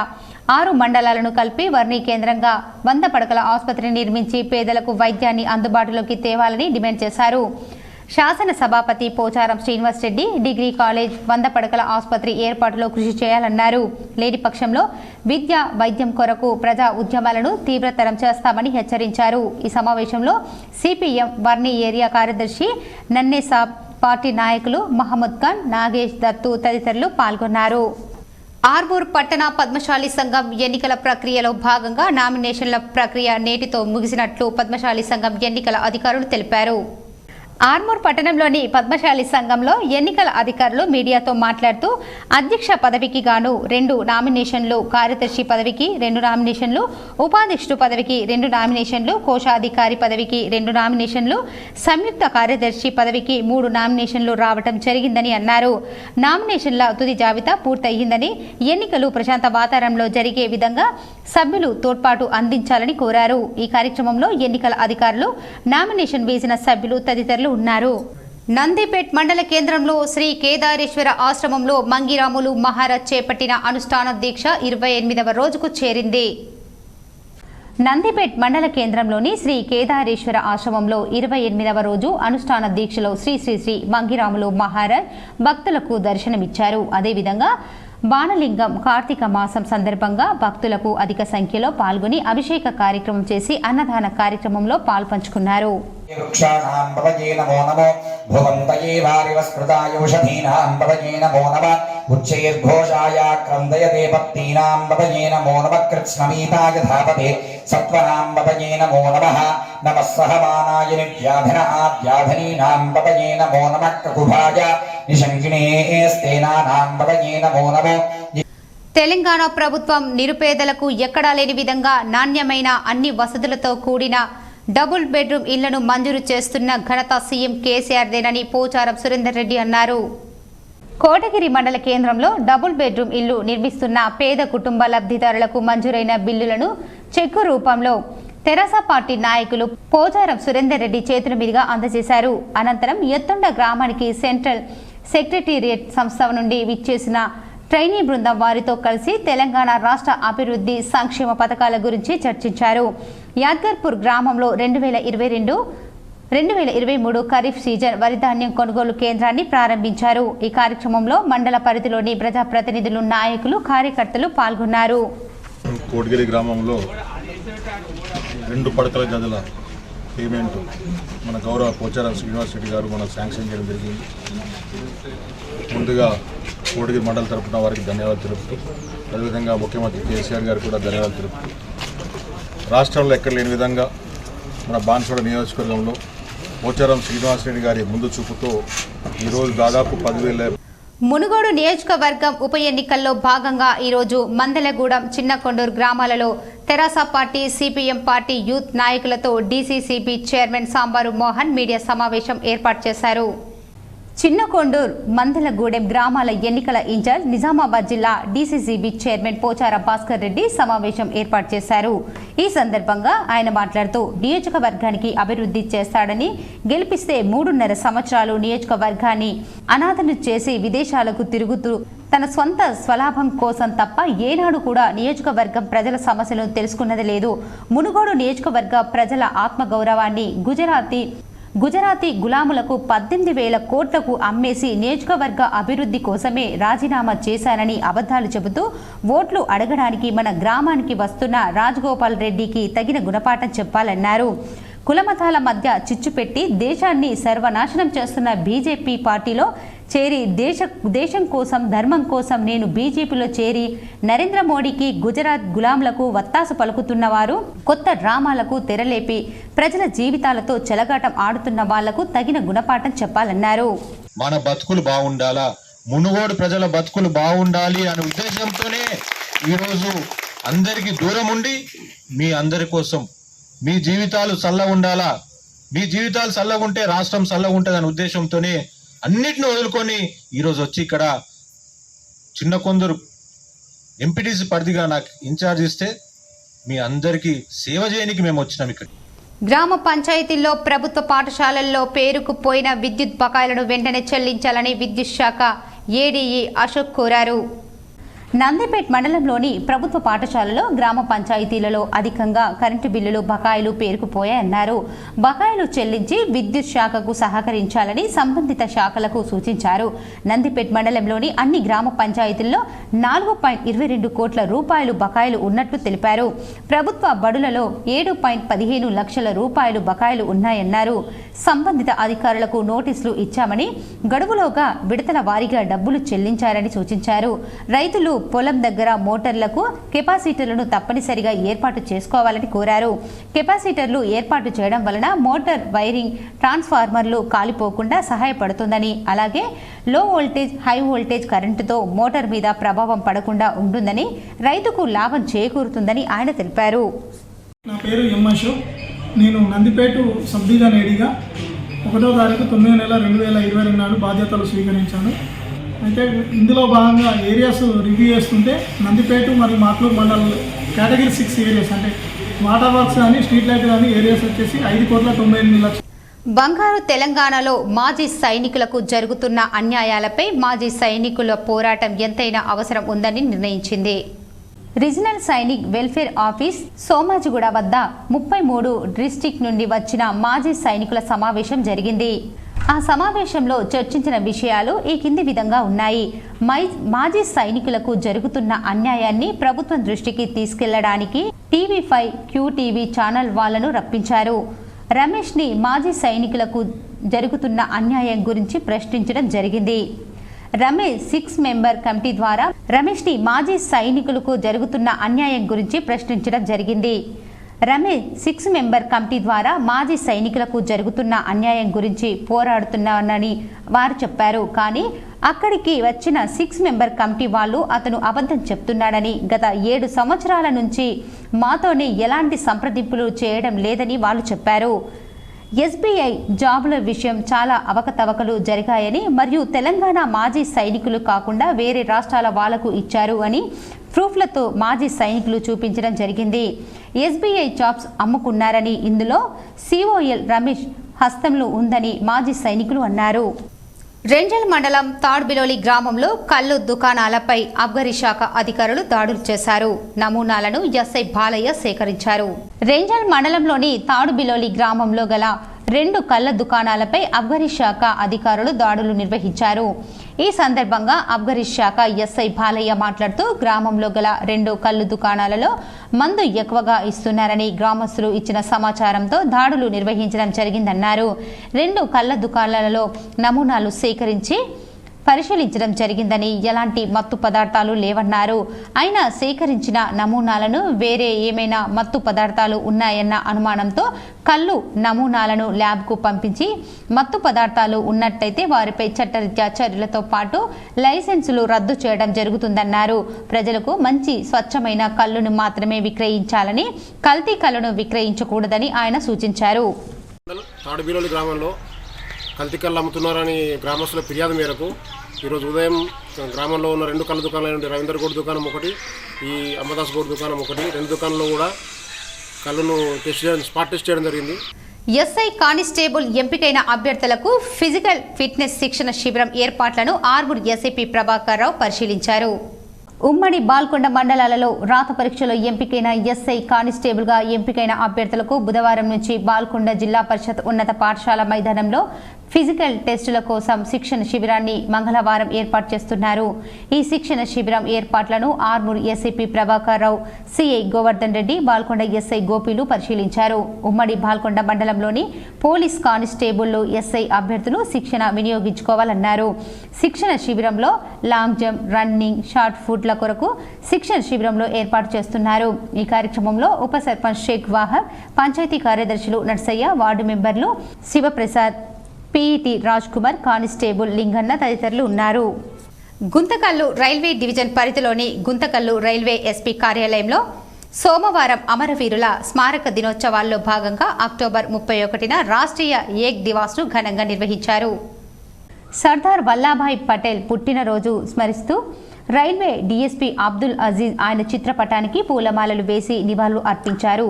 6 మండలాలను కలిపి వర్ణి కేంద్రంగా 100 పడకల ఆసుపత్రిని నిర్మించి పేదలకు వైద్యాన్ని అందుబాటులోకి తేవాలని డిమాండ్ చేశారు. శాసన సభాపతి పోచారం శ్రీనివాస్ రెడ్డి డిగ్రీ కాలేజ్, 100 పడకల ఆసుపత్రి ఏర్పాటులో కృషి చేయాలన్నారు. లేని పక్షంలో విద్య, వైద్యం కొరకు ప్రజా ఉద్యమాలను తీవ్రతరం చేస్తామని హెచ్చరించారు. ఈ సమావేశంలో సిపిఎం వర్ణి ఏరియా కార్యదర్శి నన్నేసాబ్, పార్టీ నాయకులు మహమ్మద్ ఖాన్, నాగేష్, దత్తు తదితరులు పాల్గొన్నారు. ఆర్మూర్ పట్టణ పద్మశాలి సంఘం ఎన్నికల ప్రక్రియలో భాగంగా నామినేషన్ల ప్రక్రియ నేటితో ముగిసినట్లు పద్మశాలి సంఘం ఎన్నికల అధికారులు తెలిపారు. ఆర్మూర్ పట్టణంలోని పద్మశాలి సంఘంలో ఎన్నికల అధికారులు మీడియాతో మాట్లాడుతూ అధ్యక్ష పదవికి గాను 2 నామినేషన్లు, కార్యదర్శి పదవికి 2 నామినేషన్లు, ఉపాధ్యక్షుడు పదవికి 2 నామినేషన్లు, కోశాధికారి పదవికి 2 నామినేషన్లు, సంయుక్త కార్యదర్శి పదవికి 3 నామినేషన్లు రావటం జరిగిందని అన్నారు. నామినేషన్ల తుది జాబితా పూర్తయిందని, ఎన్నికలు ప్రశాంత వాతావరణంలో జరిగే విధంగా సభ్యులు తోడ్పాటు అందించాలని కోరారు. ఈ కార్యక్రమంలో ఎన్నికల అధికారులు, నామినేషన్ వేసిన సభ్యులు తదితరులు ఉన్నారు. నందిపేట్ మండల కేంద్రంలో శ్రీ కేదారేశ్వర ఆశ్రమంలో మంగిరాములు మహారాజ్ చేపట్టిన అనుష్ఠాన దీక్ష 28వ రోజుకు చేరింది. నందిపేట్ మండల కేంద్రంలోని శ్రీ కేదారేశ్వర ఆశ్రమంలో 28వ రోజు అనుష్ఠాన దీక్షలో శ్రీ శ్రీ శ్రీ మంగిరాములు మహారాజ్ భక్తులకు దర్శనమిచ్చారు. అదేవిధంగా బాణలింగం కార్తీక మాసం సందర్భంగా భక్తులకు అధిక సంఖ్యలో పాల్గొని అభిషేక కార్యక్రమం చేసి అన్నదాన కార్యక్రమంలో పాల్పంచుకున్నారు. వృక్షాణాం పవయే నమో నమో భువంతయే వారివస్కృతాయూషధీనాం పవయే నమో నమః ఉచ్చైర్ఘోషాయ క్రందయతే భక్తీనాం పవయే నమో నమః కృత్స్నమీతాయ ధాపతే సత్వనాం పవయే నమో నమః నమః సహమానాయ నివ్యాధనాద్యాధనీనాం పవయే నమో నమః కకుభాయ నిశంకిణేస్తేనానాం పవయే నమో నమః. తెలంగాణ ప్రభుత్వం నిరుపేదలకు ఎక్కడా లేని విధంగా నాణ్యమైన అన్ని వసతులతో కూడిన డబుల్ బెడ్రూమ్ ఇళ్లను మంజూరు చేస్తున్న ఘనత సీఎం కేసీఆర్దేనని పోచారం సురేందర్ రెడ్డి అన్నారు. కోటగిరి మండల కేంద్రంలో డబుల్ బెడ్రూమ్ ఇల్లు నిర్మిస్తున్న పేద కుటుంబ లబ్ధిదారులకు మంజూరైన బిల్లులను చెక్కు రూపంలో తెరాస పార్టీ నాయకులు పోచారం సురేందర్ రెడ్డి చేతుల మీదుగా అందజేశారు. అనంతరం ఎత్తుండ గ్రామానికి సెంట్రల్ సెక్రటేరియట్ సంస్థ నుండి విచ్చేసిన ట్రైనీ బృందం వారితో కలిసి తెలంగాణ రాష్ట్ర అభివృద్ధి సంక్షేమ పథకాల గురించి చర్చించారు. యాద్గర్పూర్ గ్రామంలో 2022-2023 ఖరీఫ్ సీజన్ వరిధాన్యం కొనుగోలు కేంద్రాన్ని ప్రారంభించారు. ఈ కార్యక్రమంలో మండల పరిధిలోని ప్రజాప్రతినిధులు, నాయకులు, కార్యకర్తలు పాల్గొన్నారు. కోటగిరి గ్రామంలో 2 పడకల గదుల పేమెంట్ మన గౌరవ పోచారం శ్రీనివాస్ రెడ్డి గారు మనకు శాంక్షన్ చేయడం జరిగింది. ముందుగా కోటగిరి మండల తరపున వారికి ధన్యవాదాలు తెలుపుతూ, అదేవిధంగా ముఖ్యమంత్రి కేసీఆర్ గారు కూడా ధన్యవాదాలు తెలుపుతూ, రాష్ట్రంలో ఎక్కడ లేని విధంగా మన బాన్సువాడ నియోజకవర్గంలో పోచారం శ్రీనివాస్ రెడ్డి గారి ముందు చూపుతో ఈరోజు దాదాపు 10,000 మునుగోడు నియోజకవర్గం ఉప ఎన్నికల్లో భాగంగా ఈరోజు మందలగూడెం, చిన్నకొండూరు గ్రామాలలో తెరాస పార్టీ, సిపిఎం పార్టీ యూత్ నాయకులతో DCCB chairman sambar Mohan media సమావేశం ఏర్పాటు చేశారు. చిన్నకొండూరు, మందలగూడెం గ్రామాల ఎన్నికల ఇన్ఛార్జ్ నిజామాబాద్ జిల్లా డీసీసీబీ చైర్మన్ పోచారం భాస్కర్ రెడ్డి సమావేశం ఏర్పాటు చేశారు. ఈ సందర్భంగా ఆయన మాట్లాడుతూ నియోజకవర్గానికి అభివృద్ధి చేస్తాడని, గెలిపిస్తే 3.5 సంవత్సరాలు నియోజకవర్గాన్ని అనాథను చేసి విదేశాలకు తిరుగుతూ తన స్వంత స్వలాభం కోసం తప్ప ఏనాడు కూడా నియోజకవర్గం ప్రజల సమస్యలను తెలుసుకున్నది లేదు. మునుగోడు నియోజకవర్గ ప్రజల ఆత్మగౌరవాన్ని గుజరాతీ గులాములకు 18,000 కోట్లకు అమ్మేసి నియోజకవర్గ అభివృద్ధి కోసమే రాజీనామా చేశానని అబద్ధాలు చెబుతూ ఓట్లు అడగడానికి మన గ్రామానికి వస్తున్న రాజగోపాల్ రెడ్డికి తగిన గుణపాఠం చెప్పాలన్నారు. కులమతాల మధ్య చిచ్చు పెట్టి దేశాన్ని సర్వనాశనం చేస్తున్న బీజేపీ పార్టీలో చేరి దేశం కోసం, ధర్మం కోసం నేను బీజేపీలో చేరి నరేంద్ర మోడీకి, గుజరాత్ గులాంలకు వత్తాసు పలుకుతున్నవారు, కొత్త డ్రామాలకు తెరలేపి ప్రజల జీవితాలతో చెలగాటం ఆడుతున్న వాళ్లకు తగిన గుణపాఠం చెప్పాలన్నారు. మన బతుకులు బాగుండాలా, మునుగోడు ప్రజల బతుకులు బాగుండాలి అనే ఉద్దేశంతోనే ఈరోజు అందరికీ దూరం ఉండి మీ అందరి కోసం మీ జీవితాలు చల్లగా ఉండాలా, మీ జీవితాలు చల్లగా ఉంటే రాష్ట్రం చల్లగా ఉంటుంది అనే ఉద్దేశంతోనే అన్నిటిని వదులుకొని ఈరోజు వచ్చి ఇక్కడ చిన్నకొందూరు ఎంపీటీసీ పరిధిగా నాకు ఇన్ఛార్జ్ ఇస్తే మీ అందరికీ సేవ చేయడానికి మేము వచ్చినాం. ఇక్కడ గ్రామ పంచాయతీల్లో ప్రభుత్వ పాఠశాలల్లో పేరుకుపోయిన విద్యుత్ బకాయిలను వెంటనే చెల్లించాలని విద్యుత్ శాఖ ఏడీఈ అశోక్ కోరారు. నందిపేట్ మండలంలోని ప్రభుత్వ పాఠశాలలో, గ్రామ పంచాయతీలలో అధికంగా కరెంటు బిల్లులు బకాయిలు పేరుకుపోయాయన్నారు. బకాయిలు చెల్లించి విద్యుత్ శాఖకు సహకరించాలని సంబంధిత శాఖలకు సూచించారు. నందిపేట్ మండలంలోని అన్ని గ్రామ పంచాయతీల్లో 4.22 కోట్ల రూపాయలు బకాయిలు ఉన్నట్లు తెలిపారు. ప్రభుత్వ బడులలో 7.15 లక్షల రూపాయలు బకాయిలు ఉన్నాయన్నారు. సంబంధిత అధికారులకు నోటీసులు ఇచ్చామని, గడువులోగా విడతల వారీగా డబ్బులు చెల్లించారని సూచించారు. రైతులు పొలం దగ్గర మోటార్లకు కెపాసిటర్లను తప్పనిసరిగా ఏర్పాటు చేసుకోవాలని కోరారు. కెపాసిటర్లు ఏర్పాటు చేయడం వలన మోటార్ వైరింగ్, ట్రాన్స్ఫార్మర్లు కాలిపోకుండా సహాయపడుతుందని, అలాగే లో వోల్టేజ్, హై వోల్టేజ్ కరెంటుతో మోటార్ మీద ప్రభావం పడకుండా ఉంటుందని, రైతుకు లాభం చేకూరుతుందని ఆయన తెలిపారు. నా పేరు ఎం అశోక్. నేను నందిపేట సబ్ డివిజన్ ఏడీగా 1వ తారీఖు 9వ నెల 2022 నాడు బాధ్యతలు స్వీకరించాను. అయితే ఇందులో భాగంగా ఏరియాస్ రివ్యూ చేస్తుంటే నందిపేట మరియు మాట్లూరు మండలం కేటగిరీ 6 ఏరియాస్ అంటే వాటర్ వర్క్స్ కానీ స్ట్రీట్ లైట్ కానీ ఏరియాస్ వచ్చేసి 5,98,00,000. బంగారు తెలంగాణలో మాజీ సైనికులకు జరుగుతున్న అన్యాయాలపై మాజీ సైనికుల పోరాటం ఎంతైనా అవసరం ఉందని నిర్ణయించింది. Regional Sainik welfare office Somajiguda వద్ద 33 డిస్ట్రిక్ట్ నుండి వచ్చిన మాజీ సైనికుల సమావేశం జరిగింది. ఆ సమావేశంలో చర్చించిన విషయాలు ఈ కింది విధంగా ఉన్నాయి. మాజీ సైనికులకు జరుగుతున్న అన్యాయాన్ని ప్రభుత్వం దృష్టికి తీసుకెళ్లడానికి TV5 QTV ఛానల్ వాళ్లను రప్పించారు. రమేష్ని మాజీ సైనికులకు జరుగుతున్న అన్యాయం గురించి ప్రశ్నించడం జరిగింది. రమేష్ 6 మెంబర్ కమిటీ ద్వారా రమేష్ని మాజీ సైనికులకు జరుగుతున్న అన్యాయం గురించి ప్రశ్నించడం జరిగింది. రమేష్ 6 మెంబర్ కమిటీ ద్వారా మాజీ సైనికులకు జరుగుతున్న అన్యాయం గురించి పోరాడుతున్నానని వారు చెప్పారు. కానీ అక్కడికి వచ్చిన 6 మెంబర్ కమిటీ వాళ్ళు అతను అబద్ధం చెప్తున్నాడని, గత 7 సంవత్సరాల నుంచి మాతోనే ఎలాంటి సంప్రదింపులు చేయడం లేదని వాళ్ళు చెప్పారు. SBI జాబుల విషయం చాలా అవకతవకలు జరిగాయని, మరియు తెలంగాణ మాజీ సైనికులు కాకుండా వేరే రాష్ట్రాల వాళ్లకు ఇచ్చారు అని ప్రూఫ్లతో మాజీ సైనికులు చూపించడం జరిగింది. SBI జాబ్స్ అమ్ముకున్నారని, ఇందులో COL రమేష్ హస్తంలో ఉందని మాజీ సైనికులు అన్నారు. రెంజల్ మండలం తాడ్బిలోలి గ్రామంలో కల్లు దుకాణాలపై అబ్కారీ శాఖ అధికారులు దాడులు చేశారు. నమూనాలను ఎస్ఐ బాలయ్య సేకరించారు. రెంజల్ మండలంలోని తాడుబిలోలి గ్రామంలో గల 2 కళ్ళ దుకాణాలపై అబ్కారీ శాఖ అధికారులు దాడులు నిర్వహించారు. ఈ సందర్భంగా అబ్కారీ శాఖ ఎస్ఐ బాలయ్య మాట్లాడుతూ గ్రామంలో గల 2 కళ్ళు దుకాణాలలో మందు ఎక్కువగా ఇస్తున్నారని గ్రామస్తులు ఇచ్చిన సమాచారంతో దాడులు నిర్వహించడం జరిగిందన్నారు. 2 కళ్ళ దుకాణాలలో నమూనాలు సేకరించి పరిశీలించడం జరిగిందని, ఎలాంటి మత్తు పదార్థాలు లేవన్నారు. అయినా సేకరించిన నమూనాలను వేరే ఏమైనా మత్తు పదార్థాలు ఉన్నాయన్న అనుమానంతో కళ్ళు నమూనాలను ల్యాబ్కు పంపించి మత్తు పదార్థాలు ఉన్నట్టయితే వారిపై చట్టరీత్యా చర్యలతో పాటు లైసెన్సులు రద్దు చేయడం జరుగుతుందన్నారు. ప్రజలకు మంచి స్వచ్ఛమైన కళ్ళును మాత్రమే విక్రయించాలని, కల్తీ కళ్ళను విక్రయించకూడదని ఆయన సూచించారు. తాడుబిలోలి గ్రామంలో కల్తీ కళ్ళు అమ్ముతున్నారని గ్రామస్తుల ఫిర్యాదు మేరకు ఈరోజు ఉదయం గ్రామంలో ఉన్న 2 కళ్ళ దుకాణాలు నుండి రవీందర్ గౌడ్ దుకాణం ఒకటి, ఈ అంబదాస్ గౌడ్ దుకాణం ఒకటి, 2 దుకాణాల్లో కూడా కళ్ళను స్పాట్ టెస్ట్ చేయడం జరిగింది. ఎస్ఐ కానిస్టేబుల్ ఎంపికైన అభ్యర్థులకు ఫిజికల్ ఫిట్నెస్ శిక్షణ శిబిరం ఏర్పాట్లను ఆర్మూర్ ఎస్ఐపి ప్రభాకర్ రావు పరిశీలించారు. ఉమ్మడి బాల్కొండ మండలాలలో రాత పరీక్షలో ఎంపికైన ఎస్ఐ కానిస్టేబుల్గా ఎంపికైన అభ్యర్థులకు బుధవారం నుంచి బాల్కొండ జిల్లా పరిషత్ ఉన్నత పాఠశాల మైదానంలో ఫిజికల్ టెస్టుల కోసం శిక్షణ శిబిరాన్ని మంగళవారం ఏర్పాటు చేస్తున్నారు. ఈ శిక్షణ శిబిరం ఏర్పాట్లను Armoor SIP Prabhakar Rao, CI Govardhan Reddy, Balkonda SI గోపీలు పరిశీలించారు. ఉమ్మడి బాల్కొండ మండలంలోని పోలీస్ కానిస్టేబుళ్లు ఎస్ఐ అభ్యర్థులు శిక్షణ వినియోగించుకోవాలన్నారు. శిక్షణ శిబిరంలో లాంగ్ జంప్, రన్నింగ్, షార్ట్ ఫుట్ల కొరకు శిక్షణ శిబిరంలో ఏర్పాటు చేస్తున్నారు. ఈ కార్యక్రమంలో ఉప సర్పంచ్ షేక్ వాహబ్, పంచాయతీ కార్యదర్శులు నర్సయ్య, వార్డు మెంబర్లు శివప్రసాద్, పిఈటి రాజ్ కుమార్, కానిస్టేబుల్ లింగన్న తదితరులు ఉన్నారు. గుంతకల్లు రైల్వే డివిజన్ పరిధిలోని గుంతకల్లు రైల్వే ఎస్పీ కార్యాలయంలో సోమవారం అమరవీరుల స్మారక దినోత్సవాల్లో భాగంగా అక్టోబర్ 31న రాష్ట్రీయ ఏక్ దివాస్ను ఘనంగా నిర్వహించారు. సర్దార్ వల్లభాయ్ పటేల్ పుట్టినరోజు స్మరిస్తూ రైల్వే డీఎస్పీ అబ్దుల్ అజీజ్ ఆయన చిత్రపటానికి పూలమాలలు వేసి నివాళులు అర్పించారు.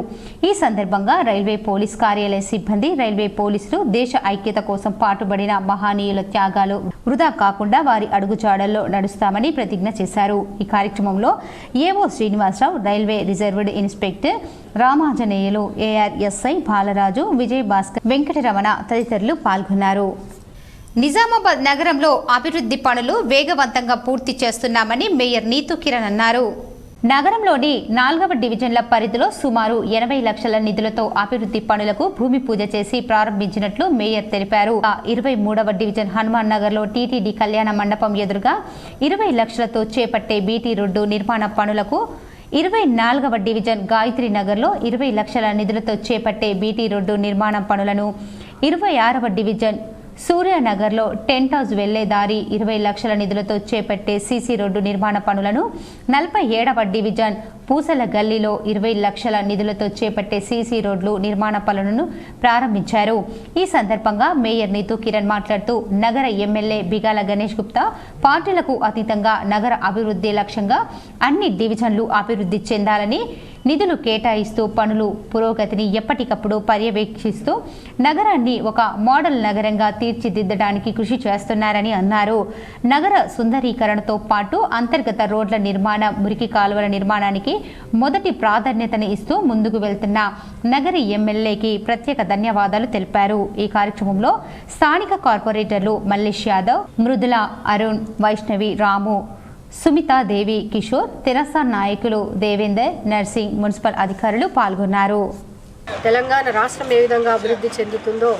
ఈ సందర్భంగా రైల్వే పోలీస్ కార్యాలయ సిబ్బంది, రైల్వే పోలీసులు దేశ ఐక్యత కోసం పాటుపడిన మహనీయుల త్యాగాలు వృధా కాకుండా వారి అడుగుజాడల్లో నడుస్తామని ప్రతిజ్ఞ చేశారు. ఈ కార్యక్రమంలో AO Srinivasarao, railway reserved inspector Ramanjaneyulu, ARSI Balaraju, Vijay Bhaskar, Venkataramana తదితరులు పాల్గొన్నారు. నిజామాబాద్ నగరంలో అభివృద్ధి పనులు వేగవంతంగా పూర్తి చేస్తున్నామని మేయర్ నీతూ కిరణ్ అన్నారు. నగరంలోని 4వ డివిజన్ల పరిధిలో సుమారు 80 లక్షల నిధులతో అభివృద్ధి పనులకు భూమి పూజ చేసి ప్రారంభించినట్లు మేయర్ తెలిపారు. 23వ డివిజన్ హనుమాన్ నగర్లో టీటీడీ కళ్యాణ మండపం ఎదురుగా 20 లక్షలతో చేపట్టే బీటీ రోడ్డు నిర్మాణ పనులకు 24వ డివిజన్ గాయత్రి నగర్లో 20 లక్షల నిధులతో చేపట్టే బీటీ రోడ్డు నిర్మాణ పనులను 26వ డివిజన్ సూర్యానగర్లో టెంట్ హౌస్ వెళ్లే దారి 20 లక్షల నిధులతో చేపట్టే సీసీ రోడ్డు నిర్మాణ పనులను 47వ డివిజన్ పూసల గల్లీలో 20 లక్షల నిధులతో చేపట్టే సీసీ రోడ్లు నిర్మాణ పనులను ప్రారంభించారు. ఈ సందర్భంగా మేయర్ నీతూ కిరణ్ మాట్లాడుతూ నగర ఎమ్మెల్యే బిగాల గణేష్ గుప్తా పార్టీలకు అతీతంగా నగర అభివృద్ధి లక్ష్యంగా అన్ని డివిజన్లు అభివృద్ధి చెందాలని నిధులు కేటాయిస్తూ పనులు పురోగతిని ఎప్పటికప్పుడు పర్యవేక్షిస్తూ నగరాన్ని ఒక మోడల్ నగరంగా తీర్చిదిద్దడానికి కృషి చేస్తున్నారని అన్నారు. నగర సుందరీకరణతో పాటు అంతర్గత రోడ్ల నిర్మాణం, మురికి కాలువల నిర్మాణానికి మొదటి ప్రాధాన్యతను ఇస్తూ ముందుకు వెళ్తున్న నగరి ఎమ్మెల్యేకి ప్రత్యేక ధన్యవాదాలు తెలిపారు. ఈ కార్యక్రమంలో స్థానిక కార్పొరేటర్లు మల్లేష్ యాదవ్, మృదుల, అరుణ్, వైష్ణవి, రాము, సుమితాదేవి, కిషోర్, తెరస నాయకులు దేవేందర్, నర్సింగ్, మున్సిపల్ అధికారులు పాల్గొన్నారు. తెలంగాణ రాష్ట్రం ఏ విధంగా అభివృద్ధి చెందుతుందో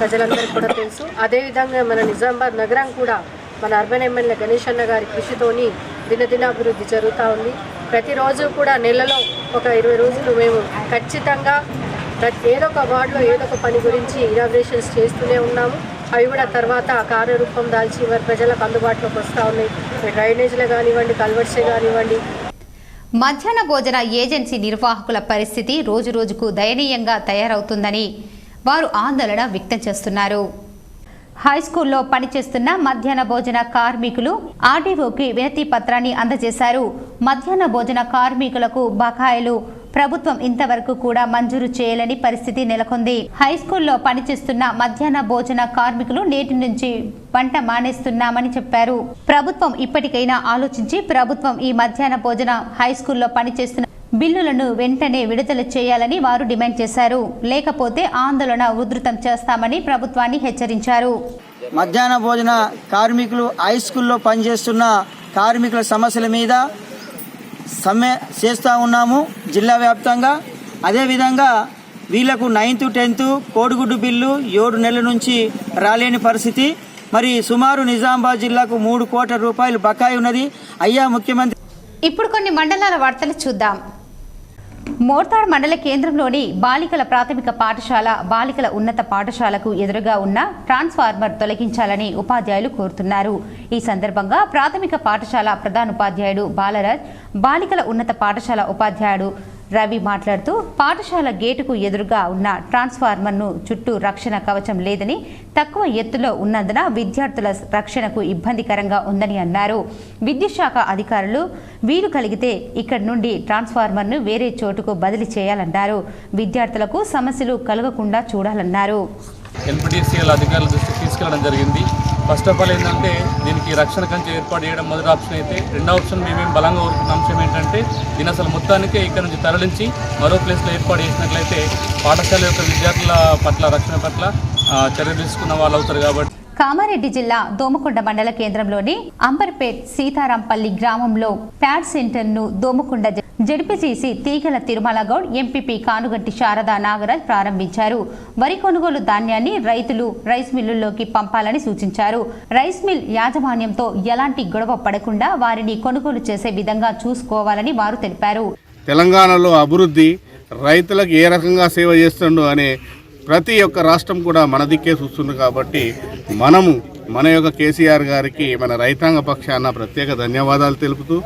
ప్రజలందరికీ కూడా తెలుసు. అదేవిధంగా మన నిజామాబాద్ నగరం కూడా మన అర్బన్ ఎమ్మెల్యే గణేష్ అన్న గారి కృషితోని దినదినాభివృద్ధి జరుగుతూ ఉంది. ప్రతిరోజు కూడా నెలలో ఒక 20 రోజులు మేము ఖచ్చితంగా ఏదో ఒక వార్డులో ఏదో ఒక పని గురించి ఇనాగ్రేషన్స్ చేస్తూనే ఉన్నాము. అవి కూడా తర్వాత కార్యరూపం దాల్చి వారి ప్రజలకు అందుబాటులోకి వస్తూ ఉన్నాయి. డ్రైనేజీలు కానివ్వండి, కల్వర్ట్సే కానివ్వండి. మధ్యాహ్న భోజన ఏజెన్సీ నిర్వాహకుల పరిస్థితి రోజురోజుకు దయనీయంగా తయారవుతుందని వారు ఆందోళన వ్యక్తం చేస్తున్నారు. హైస్కూల్లో పనిచేస్తున్న మధ్యాహ్న భోజన కార్మికులు ఆర్డీఓకి వినతి పత్రాన్ని అందజేశారు. మధ్యాహ్న భోజన కార్మికులకు బకాయిలు ప్రభుత్వం ఇంతవరకు కూడా మంజూరు చేయలేని పరిస్థితి నెలకొంది. హైస్కూల్లో పనిచేస్తున్న మధ్యాహ్న భోజన కార్మికులు నేటి నుంచి వంట మానేస్తున్నామని చెప్పారు. ప్రభుత్వం ఇప్పటికైనా ఆలోచించి ప్రభుత్వం ఈ మధ్యాహ్న భోజన హైస్కూల్లో పనిచేస్తున్న బిల్లులను వెంటనే విడుదల చేయాలని వారు డిమాండ్ చేశారు. లేకపోతే ఆందోళన ఉధృతం చేస్తామని ప్రభుత్వాన్ని హెచ్చరించారు. మధ్యాహ్న భోజన కార్మికులు హైస్కూల్లో పనిచేస్తున్న కార్మికుల సమస్యల మీద సమ్మె చేస్తూ ఉన్నాము జిల్లా వ్యాప్తంగా. అదేవిధంగా వీళ్లకు 9th 10th కోడిగుడ్డు బిల్లు 7 నెలల నుంచి రాలేని పరిస్థితి. మరి సుమారు నిజామాబాద్ జిల్లాకు 3 కోట్ల రూపాయలు బకాయి ఉన్నది. అయ్యా ముఖ్యమంత్రి. ఇప్పుడు కొన్ని మండలాల వార్తలు చూద్దాం. మోర్తాడ్ మండల కేంద్రంలోని బాలికల ప్రాథమిక పాఠశాల, బాలికల ఉన్నత పాఠశాలకు ఎదురుగా ఉన్న ట్రాన్స్ఫార్మర్ తొలగించాలని ఉపాధ్యాయులు కోరుతున్నారు. ఈ సందర్భంగా ప్రాథమిక పాఠశాల ప్రధానోపాధ్యాయుడు బాలరాజ్, బాలికల ఉన్నత పాఠశాల ఉపాధ్యాయుడు రవి మాట్లాడుతూ పాఠశాల గేటుకు ఎదురుగా ఉన్న ట్రాన్స్ఫార్మర్ను చుట్టూ రక్షణ కవచం లేదని, తక్కువ ఎత్తులో ఉన్నందున విద్యార్థుల రక్షణకు ఇబ్బందికరంగా ఉందని అన్నారు. విద్యుత్ శాఖ అధికారులు వీలు కలిగితే ఇక్కడి నుండి ట్రాన్స్ఫార్మర్ను వేరే చోటుకు బదిలీ చేయాలన్నారు. విద్యార్థులకు సమస్యలు కలగకుండా చూడాలన్నారు. ఎన్పిటిసిఎల్ అధికారుల దృష్టికి తీసుకెళ్లడం జరిగింది. ఫస్ట్ ఆఫ్ ఆల్ ఏంటంటే దీనికి రక్షణ కంచె ఏర్పాటు చేయడం మొదటి ఆప్షన్ అయితే, రెండో ఆప్షన్ మేమేం బలంగా కోరుకున్న అంశం ఏంటంటే దీని అసలు మొత్తానికే ఇక్కడ నుంచి తరలించి మరో ప్లేస్లో ఏర్పాటు చేసినట్లయితే పాఠశాల యొక్క విద్యార్థుల పట్ల రక్షణ పట్ల చర్య తీసుకున్న వాళ్ళు అవుతారు. కాబట్టి కామారెడ్డి జిల్లా దోమకొండ మండల కేంద్రంలోని అంబర్పేట్ సీతారాంపల్లి గ్రామంలో ప్యాడ్ సెంటర్ను దోమకొండ జడ్పీటీసీ తీగల తిరుమల గౌడ్, ఎంపీపీ కానుగంటి శారదా నాగరాజ్ ప్రారంభించారు. వరి కొనుగోలు ధాన్యాన్ని రైతులు రైస్ మిల్లుల్లోకి పంపాలని సూచించారు. రైస్ మిల్ యాజమాన్యంతో ఎలాంటి గొడవ పడకుండా వారిని కొనుగోలు చేసే విధంగా చూసుకోవాలని వారు తెలిపారు. తెలంగాణలో అభివృద్ధి రైతులకు ఏ రకంగా సేవ చేస్తుండో అనే ప్రతి ఒక్క రాష్ట్రం కూడా మన దిక్కే చూస్తుంది. కాబట్టి మనము మన యొక్క కేసీఆర్ గారికి మన రైతాంగ పక్షాన ప్రత్యేక ధన్యవాదాలు తెలుపుతూ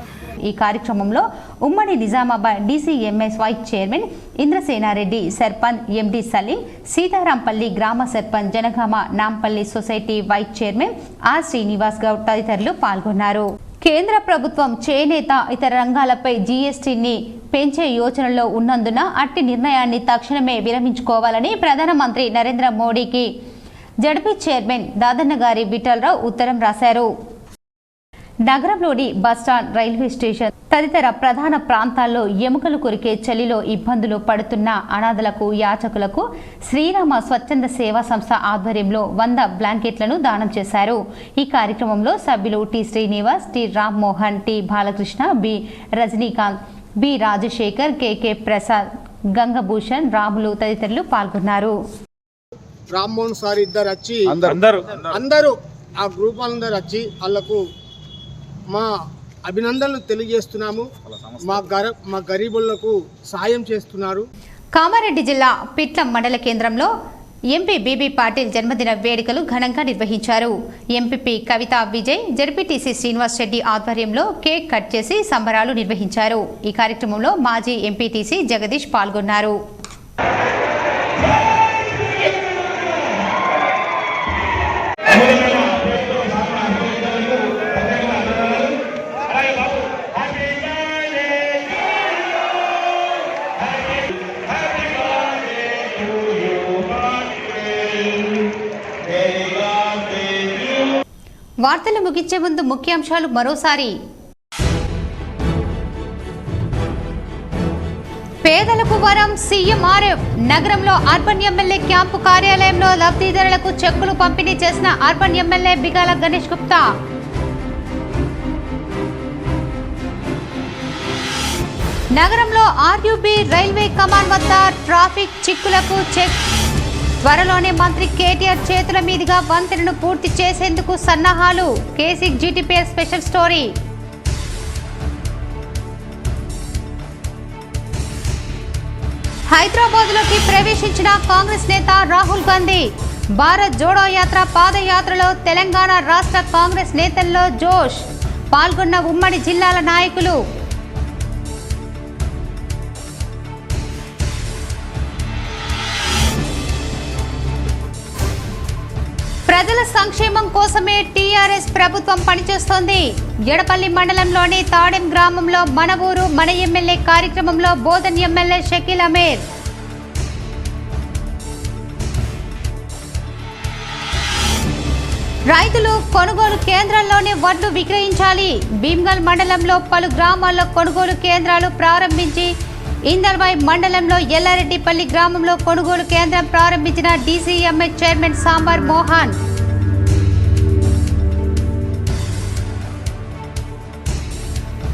ఈ కార్యక్రమంలో ఉమ్మడి Nizamabad DCMS vice chairman Indrasenareddy, sarpanch MD Saleem, Seetharampalli గ్రామ sarpanch Janagama Nampally society vice chairman R Srinivas Goud తదితరులు పాల్గొన్నారు. కేంద్ర ప్రభుత్వం చేనేత ఇతర రంగాలపై జీఎస్టీని పెంచే యోచనలో ఉన్నందున అట్టి నిర్ణయాన్ని తక్షణమే విరమించుకోవాలని ప్రధానమంత్రి నరేంద్ర మోడీకి జడ్పీ చైర్మన్ దాదన్నగారి విఠలరావు ఉత్తరం రాశారు. నగరంలోని బస్టాండ్, రైల్వే స్టేషన్ తదితర ప్రధాన ప్రాంతాల్లో ఎముకలు కొరికే చలిలో ఇబ్బందులు పడుతున్న అనాథలకు, యాచకులకు శ్రీరామ స్వచ్ఛంద సేవా సంస్థ ఆధ్వర్యంలో 100 బ్లాంకెట్లను దానం చేశారు. ఈ కార్యక్రమంలో సభ్యులు T Srinivas, T Rammohan, T Balakrishna, B Rajinikanth, B Rajasekhar, KK Prasad, Gangabhushan, Ramulu తదితరులు పాల్గొన్నారు. రామ్మోహన్ సార్ ఇద్దరు వచ్చి అందరూ ఆ గ్రూప్ వాళ్ళందరూ వచ్చి వాళ్ళకు మా అభినందనలు తెలియజేస్తున్నాము. మా గరీబులకు సాయం చేస్తున్నారు. కామారెడ్డి జిల్లా పిట్లం మండల కేంద్రంలో ఎంపీ బీబీ పాటిల్ జన్మదిన వేడుకలు ఘనంగా నిర్వహించారు. ఎంపీపీ కవితా విజయ్, జడ్పీటీసీ శ్రీనివాస్ రెడ్డి ఆధ్వర్యంలో కేక్ కట్ చేసి సంబరాలు నిర్వహించారు. ఈ కార్యక్రమంలో మాజీ ఎంపీటీసీ జగదీష్ పాల్గొన్నారు. వార్తలు ముగించే ముందు ముఖ్యాంశాలు మరోసారి. పేదలకు వరం సీఎంఆర్ఎఫ్. నగరంలో అర్బన్ ఎమ్మెల్యే క్యాంపు కార్యాలయంలో లబ్ధిదారులకు చెక్కులు పంపిణీ చేసిన అర్బన్ ఎమ్మెల్యే బిగాల గణేష్ గుప్తా. నగరంలో ఆర్యూబీ రైల్వే కమాండ్ వద్ద ట్రాఫిక్ చిక్కులకు చెక్. త్వరలోనే మంత్రి కేటీఆర్ చేతుల మీదుగా వంతెనను పూర్తి చేసేందుకు సన్నాహాలు. కేసిక్ జీటీపీఎస్ స్పెషల్ స్టోరీ. హైదరాబాద్లోకి ప్రవేశించిన కాంగ్రెస్ నేత రాహుల్ గాంధీ. భారత్ జోడో యాత్ర పాదయాత్రలో తెలంగాణ రాష్ట్ర కాంగ్రెస్ నేతల్లో జోష్. పాల్గొన్న ఉమ్మడి జిల్లాల నాయకులు. ప్రజల సంక్షేమం కోసమే టీఆర్ఎస్ ప్రభుత్వం పనిచేస్తోంది. ఎడపల్లి మండలంలోని తాడెం గ్రామంలో మన ఊరు మన ఎమ్మెల్యే కార్యక్రమంలో బోధన్ ఎమ్మెల్యే షకీల్ అమీర్. రైతులు కొనుగోలు కేంద్రాల్లోనే వడ్లు విక్రయించాలి. భీమ్గల్ మండలంలో పలు గ్రామాల్లో కొనుగోలు కేంద్రాలు ప్రారంభించి ఇందల్వాయి మండలంలో ఎల్లారెడ్డిపల్లి గ్రామంలో కొనుగోలు కేంద్రం ప్రారంభించిన DCMA chairman sambar Mohan.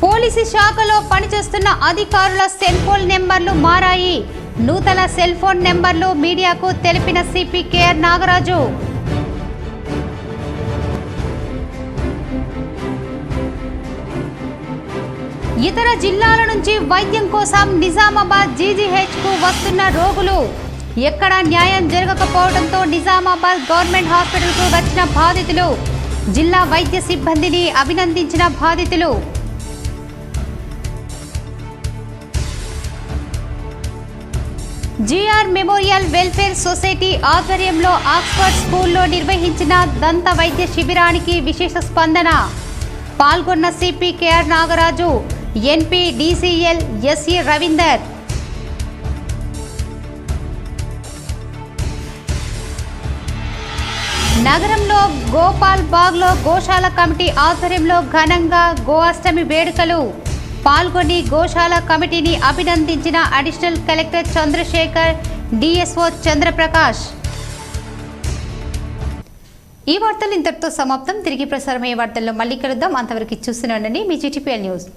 Police శాఖలో పనిచేస్తున్న అధికారుల సెల్ ఫోన్ నెంబర్లు మారాయి. నూతన సెల్ ఫోన్ నెంబర్లు మీడియాకు తెలిపిన సిపి కేఆర్ నాగరాజు. ఇతర జిల్లాల నుంచి వైద్యం కోసం నిజామాబాద్ జీజీహెచ్కు వస్తున్న రోగులు. ఎక్కడా న్యాయం జరగకపోవడంతో నిజామాబాద్ గవర్నమెంట్ హాస్పిటల్కు వచ్చిన బాధితులు. జిల్లా వైద్య సిబ్బందిని అభినందించిన బాధితులు. జీఆర్ మెమోరియల్ వెల్ఫేర్ సొసైటీ ఆధ్వర్యంలో ఆక్స్ఫర్డ్ స్కూల్లో నిర్వహించిన దంత వైద్య శిబిరానికి విశేష స్పందన. పాల్గొన్న CP KR Nagaraju, NP DCL SE Ravinder. నగరంలో గోపాల్ బాగ్లో గోశాల కమిటీ ఆధ్వర్యంలో ఘనంగా గోఅష్టమి వేడుకలు. పాల్గొని గోశాల కమిటీని అభినందించిన additional collector Chandrasekhar, DSO Chandraprakash. ఈ వార్తలు ఇంతటితో సమాప్తం. తిరిగి ప్రసారమయ్యే వార్తల్లో మళ్ళీ కలుద్దాం. అంతవరకు చూస్తూనే ఉండండి మీ జీటీపీఎల్ న్యూస్.